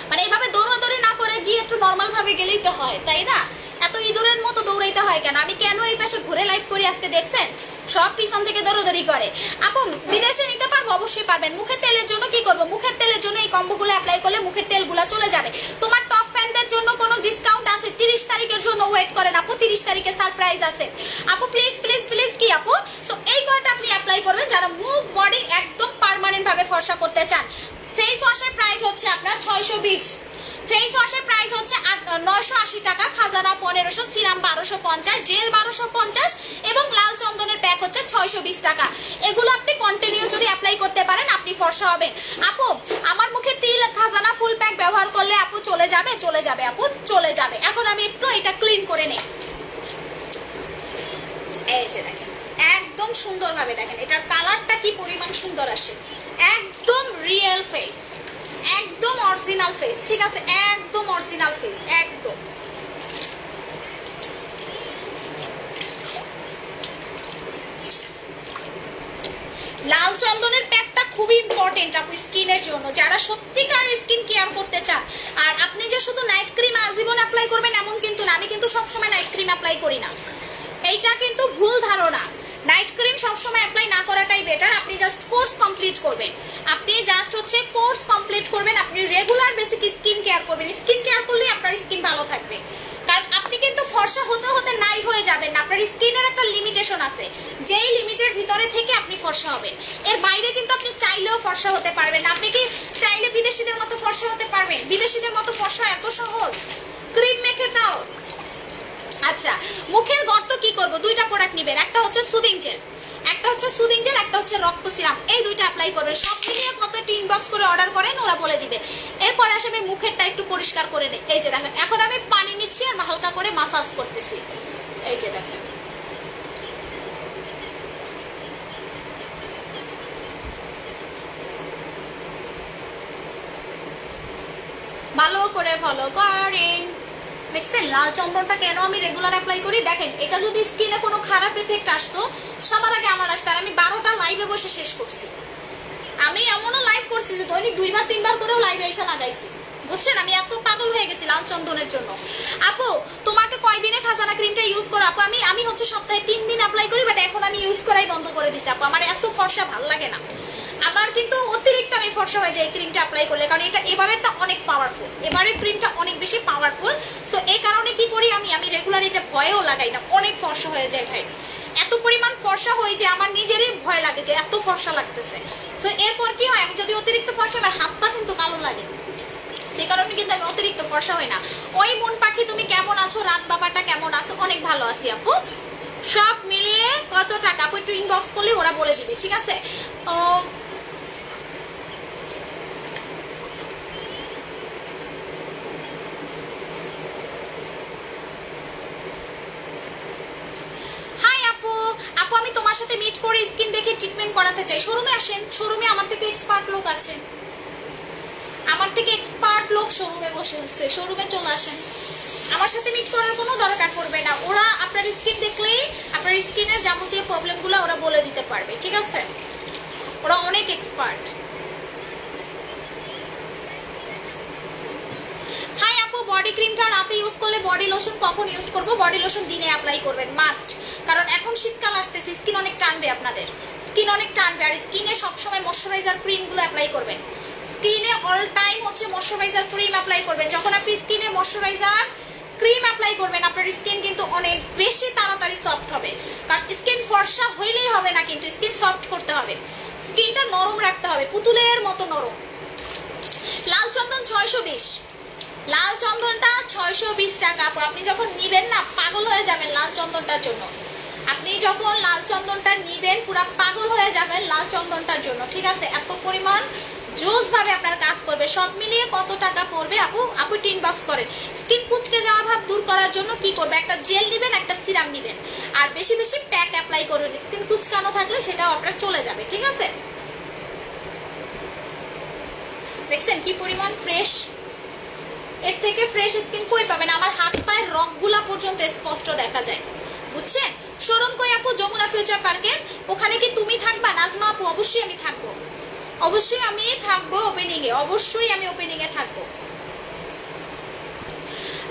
A: মানে এইভাবে দৌড়াদৌড়ি না করে গিয়ে একটু নর্মাল ভাবে গেলেই তো হয়, তাই না? এত ইঁদুরের মতো দৌড়াইতে হয় কেন? আমি কেন এই পাশে ঘুরে লাইভ করি আজকে দেখছেন? সব পিছন থেকে দৌড়াদৌড়ি করে। আপু বিদেশে নিতে পারবো? অবশ্যই পারবেন। মুখের তেলের জন্য কি করবো? মুখের তেলের জন্য এই কম্বোগুলো অ্যাপ্লাই করলে মুখের তেলগুলো চলে যাবে। তোমার টপ ফ্যানদের জন্য কোনো ডিসকাউন্ট আছে? 30 তারিখের জন্য ওয়েট করেন আপু, 30 তারিখে সারপ্রাইজ আছে আপু। প্লিজ প্লিজ প্লিজ কি আপু? সো এই কয়টা আপনি অ্যাপ্লাই করবেন যারা মুখ বডি একদম পার্মানেন্ট ভাবে ফর্সা করতে চান। ফেস ওয়াশের প্রাইস হচ্ছে আপনার 620, ফেস ওয়াশের প্রাইস হচ্ছে 980 টাকা, খাজানা 1500, সিরাম 1250, জেল 1250 এবং লাল চন্দনের প্যাক হচ্ছে 620 টাকা। এগুলো আপনি কন্টিনিউ যদি অ্যাপ্লাই করতে পারেন আপনি ফর্সা হবেন। আপু আমার মুখে তিল খাজানা ফুল প্যাক ব্যবহার করলে আপু চলে যাবে আপু চলে যাবে। এখন আমি একটু এটা ক্লিন করে নেই। এই যে দেখেন একদম সুন্দরভাবে দেখেন এটার কালারটা কি পরিমাণ সুন্দর আসে, একদম রিয়েল ফেস, একদম অরিজিনাল ফেস, ঠিক আছে? একদম অরিজিনাল ফেস, একদম। লাল চন্দনের প্যাকটা খুবই ইম্পর্টেন্ট আপু স্কিনের জন্য, যারা সত্যিকার স্কিন কেয়ার করতে চান। আর আপনি যে শুধু নাইট ক্রিম আজীবন অ্যাপ্লাই করবেন এমন কিন্তু না, আমি কিন্তু সবসময় নাইট ক্রিম অ্যাপ্লাই করি না, এইটা কিন্তু ভুল ধারণা। নাইট ক্রিম সবসময় অ্যাপ্লাই না করাটাই বেটার। আপনি জাস্ট কোর্স কমপ্লিট করবেন, আপনি জাস্ট হচ্ছে কোর্স কমপ্লিট করবেন, আপনি রেগুলার বেসিক স্কিন কেয়ার করবেন। স্কিন কেয়ার করলে আপনার স্কিন ভালো থাকবে, কারণ আপনি কিন্তু ফর্সা হতে হতে নাই হয়ে যাবেন না। আপনার স্কিনের একটা লিমিটেশন আছে, যেই লিমিটের ভিতরে থেকে আপনি ফর্সা হবেন, এর বাইরে কিন্তু আপনি চাইলেও ফর্সা হতে পারবেন না। আপনি কি চাইলে বিদেশিদের মতো ফর্সা হতে পারবেন? বিদেশিদের মতো ফর্সা এত সহজ? ক্রিম মেখে দাও। আচ্ছা মুখের গর্ত কি করব? 2টা প্রোডাক্ট নেবেন, একটা হচ্ছে সুদিং জেল, একটা হচ্ছে রক্ত সিরাম। এই 2টা অ্যাপ্লাই করবেন। সব মিলিয়ে কত ইনবক্স করে অর্ডার করেন ওরা বলে দিবে। এরপরে আসে আমি মুখেরটা একটু পরিষ্কার করে নিই। এই যে দেখেন এখন আমি পানি নিচ্ছি আর হালকা করে মাসাজ করতেছি। এই যে দেখেন ভালো করে ফলো করেন। দেখছেন লাল চন্দনটা কেন আমি রেগুলার অ্যাপ্লাই করি? দেখেন এটা যদি স্কিনে কোনো খারাপ এফেক্ট আসতো সবার আগে আমার আসতো, আর আমি 12টা লাইভে বসে শেষ করছি। আমি এমনও লাইভ করছি যে দৈনিক 2বার 3বার করেও লাইভে এসে লাগাইছি, বুঝছেন? আমি এত পাগল হয়ে গেছি লাল চন্দনের জন্য। আপু তোমাকে কয়দিনে খাজানা ক্রিমটা ইউজ করো? আপু আমি হচ্ছে সপ্তাহে 3 দিন অ্যাপ্লাই করি, বাট এখন আমি ইউজ করাই বন্ধ করে দিছি আপু। আমার এত ফর্সা ভালো লাগে না, আমার কিন্তু অতিরিক্ত আমি ফর্সা হয়ে যায় এই ক্রিমটা অ্যাপ্লাই করলে, কারণ এটা এবারেরটা অনেক পাওয়ারফুল, এবারের ক্রিমটা অনেক বেশি পাওয়ারফুল। সো এই কারণে কি করি আমি রেগুলার এটা ভয়েও লাগাই না, অনেক ফর্সা হয়ে যায় ভাই, এত পরিমাণ ফর্সা হয়ে যে আমার নিজেরই ভয় লাগে যে এত ফর্সা লাগতেছে। সো এরপর কি হয়, আমি যদি অতিরিক্ত ফর্সা আমার হাত পা কিন্তু কালো লাগে, সেই কারণে কিন্তু আমি অতিরিক্ত ফর্সা হই না। ওই মন পাখি তুমি কেমন আছো? রাত বাবাটা কেমন আছো? অনেক ভালো আছি আপু। সব মিলিয়ে কত টাকা আপু একটু ইনবক্স করলে ওরা বলে দিবে, ঠিক আছে? আমার সাথে মিট করে স্কিন দেখে ট্রিটমেন্ট করাতে চাই, শোরুমে আসেন, শোরুমে আমার থেকে এক্সপার্ট লোক আছে, আমার থেকে এক্সপার্ট লোক শোরুমে বসে আছে, শোরুমে চলে আসেন, আমার সাথে মিট করার কোনো দরকার পড়বে না। ওরা আপনার স্কিন দেখলেই আপনার স্কিনের যাবতীয় প্রবলেমগুলো ওরা বলে দিতে পারবে, ঠিক আছে? ওরা অনেক এক্সপার্ট। হাই আপু, বডি ক্রিমটা রাতে ইউজ করলে বডি লোশন কখন ইউজ করব? বডি লোশন দিনে অ্যাপ্লাই করবেন মাস্ট, কারণ এখন শীতকাল আসতেছে, স্কিন অনেক টানবে, আপনাদের স্কিন অনেক টানবে। আর স্কিনে সবসময় ময়শ্চারাইজার ক্রিমগুলো অ্যাপ্লাই করবেন, স্কিনে অল টাইম হচ্ছে ময়শ্চারাইজার ক্রিম অ্যাপ্লাই করবেন। যখন আপনি স্কিনে ময়শ্চারাইজার ক্রিম অ্যাপ্লাই করবেন আপনার স্কিন কিন্তু অনেক বেশি তাড়াতাড়ি সফট হবে, কারণ স্কিন ফর্সা হইলেই হবে না, কিন্তু স্কিন সফট করতে হবে, স্কিনটা নরম রাখতে হবে, পুতুলের মতো নরম। লাল চন্দন 620, লাল চন্দনটা 620 টাকা আপু। আপনি যখন নিবেন না পাগল হয়ে যাবেন লাল চন্দনটার জন্য, আপনি যখন লাল চন্দনটা নিবেন পুরা পাগল হয়ে যাবেন লাল চন্দনটার জন্য, ঠিক আছে? এত পরিমাণ জোস ভাবে আপনার কাজ করবে। সব মিলিয়ে কত টাকা পড়বে আপু? আপু টিন বক্স করেন। স্কিন কুচকে যাওয়া ভাব দূর করার জন্য কি করবে? একটা জেল নেবেন, একটা সিরাম নেবেন, আর বেশি বেশি প্যাক অ্যাপ্লাই করবেন। স্কিন কুচকানো থাকলে সেটাও আপনার চলে যাবে, ঠিক আছে? দেখছেন কি পরিমাণ ফ্রেশ, এর থেকে ফ্রেশ স্কিন কই পাবেন? আমার হাত পায়ের রগগুলা পর্যন্ত স্পষ্ট দেখা যায়, বুঝছেন? শোরুম কই আপু? যমুনা ফিউচার পার্কে। ওখানে কি তুমি থাকবা নাজমা আপু? অবশ্যই আমি থাকবো, অবশ্যই আমি থাকবো ওপেনিং এ, অবশ্যই আমি ওপেনিং এ থাকবো।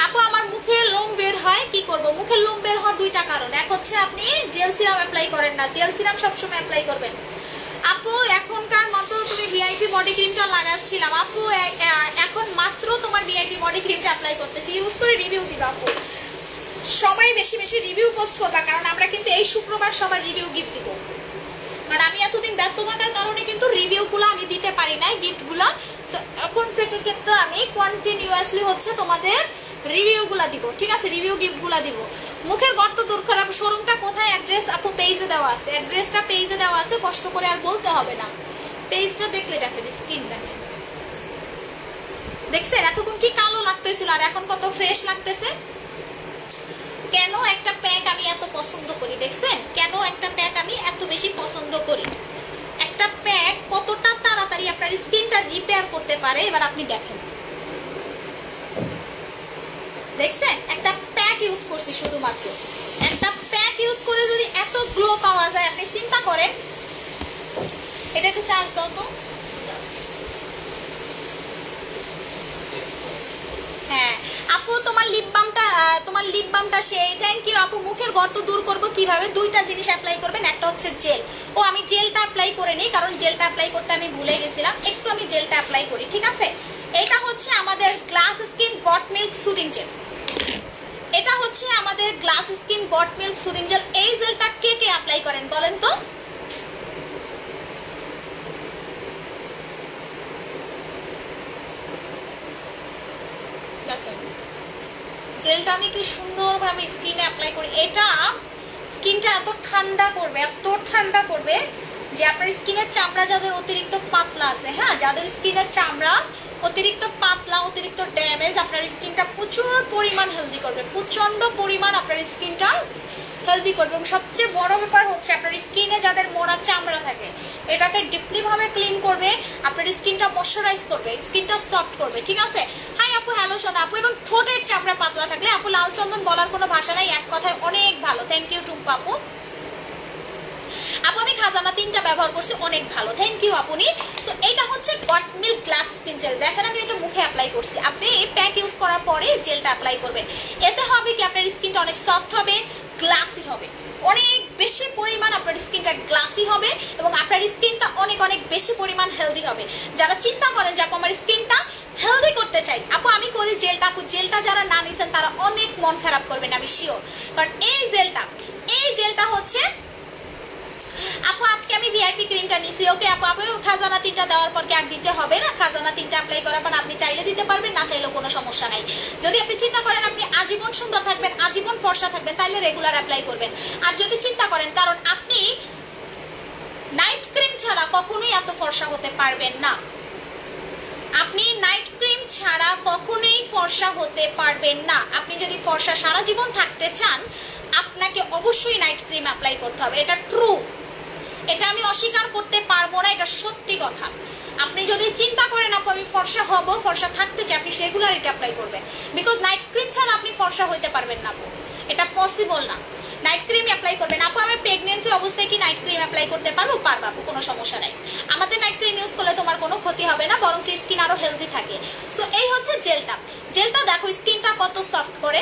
A: আপু আমার মুখের লোম বের হয়, কি করব? মুখের লোম বের হওয়ার দুইটা কারণ, এক হচ্ছে আপনি জেল সিরাম অ্যাপ্লাই করেন না, জেল সিরাম সবসময় অ্যাপ্লাই করবেন। আপু এখনকার মতো তুমি ভিআইপি বডি ক্রিমটা লাগাচ্ছিলাম আপু, এখন মাত্র তোমার ভিআইপি বডি ক্রিমটা অ্যাপ্লাই করতেছি, ইউজ করে রিভিউ দিবা আপু, সময় বেশি বেশি রিভিউ পোস্ট করবা, কারণ আমরা কিন্তু এই শুক্রবার সবার রিভিউ গিফট দিব, কারণ আমি এতদিন ব্যস্ত থাকার কারণে কিন্তু রিভিউগুলো আমি দিতে পারি নাই, গিফটগুলো। সো এখন থেকে কিন্তু আমি কন্টিনিউয়াসলি হচ্ছে তোমাদের রিভিউগুলো দিব, ঠিক আছে? রিভিউ গিফটগুলো দিব। মুখের গর্ত দূর করা শোরুমটা কোথায়? অ্যাড্রেস আপু পেজে দেওয়া আছে, অ্যাড্রেসটা পেজে দেওয়া আছে, কষ্ট করে আর বলতে হবে না, পেজটা দেখলে দেখেন, স্কিন দেখেন, দেখছেন এতক্ষণ কি কালো লাগতেছিল আর এখন কত ফ্রেশ লাগতেছে। কেন একটা প্যাক আমি এত পছন্দ করি, দেখছেন? কেন একটা প্যাক আমি এত বেশি পছন্দ করি? একটা প্যাক কতটা তাড়াতাড়ি আপনার স্কিনটা রিপেয়ার করতে পারে, এবার আপনি দেখেন, দেখছেন? একটা প্যাক ইউজ করছি, শুধুমাত্র একটা প্যাক ইউজ করে যদি এত গ্লো পাওয়া যায়, আপনি চিন্তা করেন। এটা একটু চার্জ দাও তো। হ্যাঁ আপু তোমার লিপ বামটা সেই, থ্যাংক ইউ আপু। মুখের গর্ত দূর করব কিভাবে? দুইটা জিনিস অ্যাপ্লাই করবেন, একটা হচ্ছে জেল। ও আমি জেলটা অ্যাপ্লাই করে নিই, কারণ জেলটা অ্যাপ্লাই করতে আমি ভুলে গেছিলাম, একটু আমি জেলটা অ্যাপ্লাই করি, ঠিক আছে? এটা হচ্ছে আমাদের glass skin goat milk soothing jail, এটা হচ্ছে আমাদের glass skin goat milk soothing jail. এই জেলটা কে কে অ্যাপ্লাই করেন বলেন তো? জেলটা আমি কি সুন্দরভাবে স্কিনে অ্যাপ্লাই করি, এটা স্কিনটা এত ঠান্ডা করবে, এত ঠান্ডা করবে যে আপনার স্কিনের চামড়া যাদের অতিরিক্ত পাতলা আছে, হ্যাঁ যাদের স্কিনের চামড়া অতিরিক্ত পাতলা, অতিরিক্ত ড্যামেজ, আপনার স্কিনটা প্রচুর পরিমাণ হেলদি করবে, প্রচন্ড পরিমাণ আপনার স্কিনটা হেলদি করবে। এবং সবচেয়ে বড় ব্যাপার হচ্ছে আপনার স্কিনে যাদের মোড়া চামড়া থাকে, এটাকে ডিপলি ভাবে ক্লিন করবে, আপনার স্কিনটা ময়শ্চারাইজ করবে, স্কিনটা সফট করবে, ঠিক আছে? হাই আপু, হ্যালো সোনা আপু। এবং ঠোঁটের চামড়া পাতলা থাকলে আপু লাল চন্দন বলার কোনো ভাষা নাই, এক কথায় অনেক ভালো। থ্যাংক ইউ টুম্পা আপু। আপু আমি খাজানা 3টা ব্যবহার করছি, অনেক ভালো, থ্যাংক ইউ আপনি। সো এটা হচ্ছে goat milk glass skin gel, দেখেন আমি এটা মুখে অ্যাপ্লাই করছি। আপনি প্যাক ইউজ করার পরে জেলটা অ্যাপ্লাই করবেন, এতে হবে কি আপনার স্কিনটা অনেক সফট হবে, গ্লাসি হবে, অনেক বেশি পরিমাণ আপনার স্কিনটা গ্লাসি হবে, এবং আপনার স্কিনটা অনেক অনেক বেশি পরিমাণ হেলদি হবে। যারা চিন্তা করেন যে আপু আমার স্কিনটা হেলদি করতে চাই, আপু আমি করি জেলটা, আপু জেলটা যারা না নিছেন তারা অনেক মন খারাপ করবেন, আমি শিওর। কারণ এই জেলটা হচ্ছে আপু আজকে আমি ভিআইপি ক্রিমটা নিছি, ওকে আপু আপু খাজানা 3টা দেওয়ার পর কি আর দিতে হবে না? খাজানা 3টা অ্যাপ্লাই করার পর আপনি চাইলে দিতে পারবেন, না চাইলেও কোনো সমস্যা নাই। যদি আপনি চিন্তা করেন আপনি আজীবন সুন্দর থাকবেন, আজীবন ফর্সা থাকবেন, তাহলে রেগুলার অ্যাপ্লাই করবেন। আর যদি চিন্তা করেন কারণ আপনি নাইট ক্রিম ছাড়া কখনোই এত ফর্সা হতে পারবেন না, আপনি নাইট ক্রিম ছাড়া কখনোই ফর্সা হতে পারবেন না। আপনি যদি ফর্সা সারা জীবন থাকতে চান আপনাকে অবশ্যই নাইট ক্রিম অ্যাপ্লাই করতে হবে, এটা ট্রু, এটা আমি অস্বীকার করতে পারবো না, এটা সত্যি কথা। আপনি যদি চিন্তা করেন আপু আমি ফর্সা হব, ফর্সা থাকতে চাই, আপনি রেগুলার এটা অ্যাপ্লাই করবেন, বিকজ নাইট ক্রিম ছাড়া আপনি ফর্সা হইতে পারবেন না আপু, এটা পসিবল না। নাইট ক্রিম অ্যাপ্লাই করবেন। আপু আমি প্রেগনেন্সি অবস্থায় কি নাইট ক্রিম অ্যাপ্লাই করতে পারবো? পারবো আপু, কোনো সমস্যা নাই। আমাদের নাইট ক্রিম ইউজ করলে তোমার কোনো ক্ষতি হবে না, বরং স্কিন আরো হেলদি থাকে। সো এই হচ্ছে জেলটা। জেলটা দেখো স্কিনটা কত সফট করে,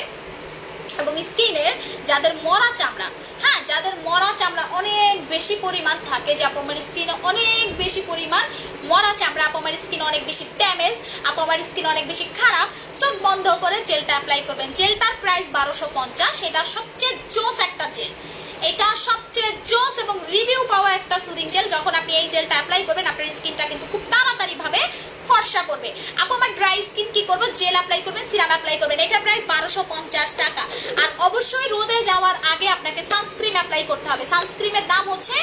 A: এবং স্কিনের যাদের মরা চামড়া, হ্যাঁ যাদের মরা চামড়া অনেক বেশি পরিমাণ থাকে, যে আপু আমার স্কিনে অনেক বেশি পরিমাণ মরা চামড়া, আপু আমার স্কিন অনেক বেশি ড্যামেজ, আপু আমার স্কিন অনেক বেশি খারাপ, চোখ বন্ধ করে জেলটা অ্যাপ্লাই করবেন। জেলটার প্রাইস 1250, এটা সবচেয়ে জোস একটা জেল, এটা সবচেয়ে জোস এবং রিভিউ পাওয়া একটা সুদিং জেল। যখন আপনি এই জেলটা অ্যাপ্লাই করবেন আপনার স্কিনটা কিন্তু খুব তাড়াতাড়ি ভাবে ফর্সা করবে। আপু আমার ড্রাই স্কিন কি করবো? জেল অ্যাপ্লাই করবেন, সিরাম অ্যাপ্লাই করবেন, এটার প্রাইস 1250 টাকা। আর অবশ্যই রোদে যাওয়ার আগে আপনাকে সানস্ক্রিন অ্যাপ্লাই করতে হবে। সানস্ক্রিনের দাম হচ্ছে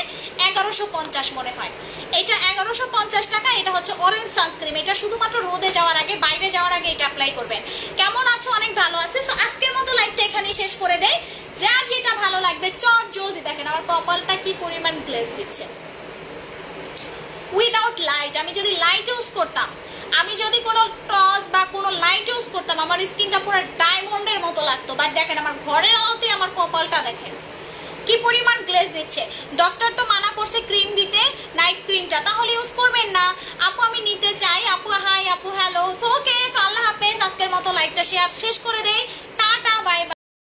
A: 1150 মনে হয়, এটা 1150 টাকা। এটা হচ্ছে অরেঞ্জ সানস্ক্রিন, এটা শুধুমাত্র রোদে যাওয়ার আগে, বাইরে যাওয়ার আগে এটা অ্যাপ্লাই করবেন। কেমন আছো? অনেক ভালো আছে। সো আজকের মতো লাইভটা এখানেই শেষ করে দেই। যার যেটা ভালো লাগবে চট জলদি দেখেন আমার কপালটা কি পরিমাণ গ্লেজ দিচ্ছে উইদাউট লাইট। আমি যদি লাইট ইউজ করতাম, আমি যদি কোনো টস বা কোনো লাইট ইউজ করতাম, আমার স্কিনটা পুরো ডায়মন্ডের মতো লাগতো। বাট দেখেন আমার ঘরের আলোতে আমার কপালটা দেখেন কি পরিমাণ গ্লেজ দিচ্ছে। ডক্টর তো মানা করছে ক্রিম দিতে, নাইট ক্রিমটা, তাহলে ইউজ করবেন না। আপু আমি নিতে চাই। আপু হাই, আপু হ্যালো। সো ওকে, আল্লাহ হাফেজ। আজকের মতো লাইভটা শেষ করে দেই। Tata, bye bye.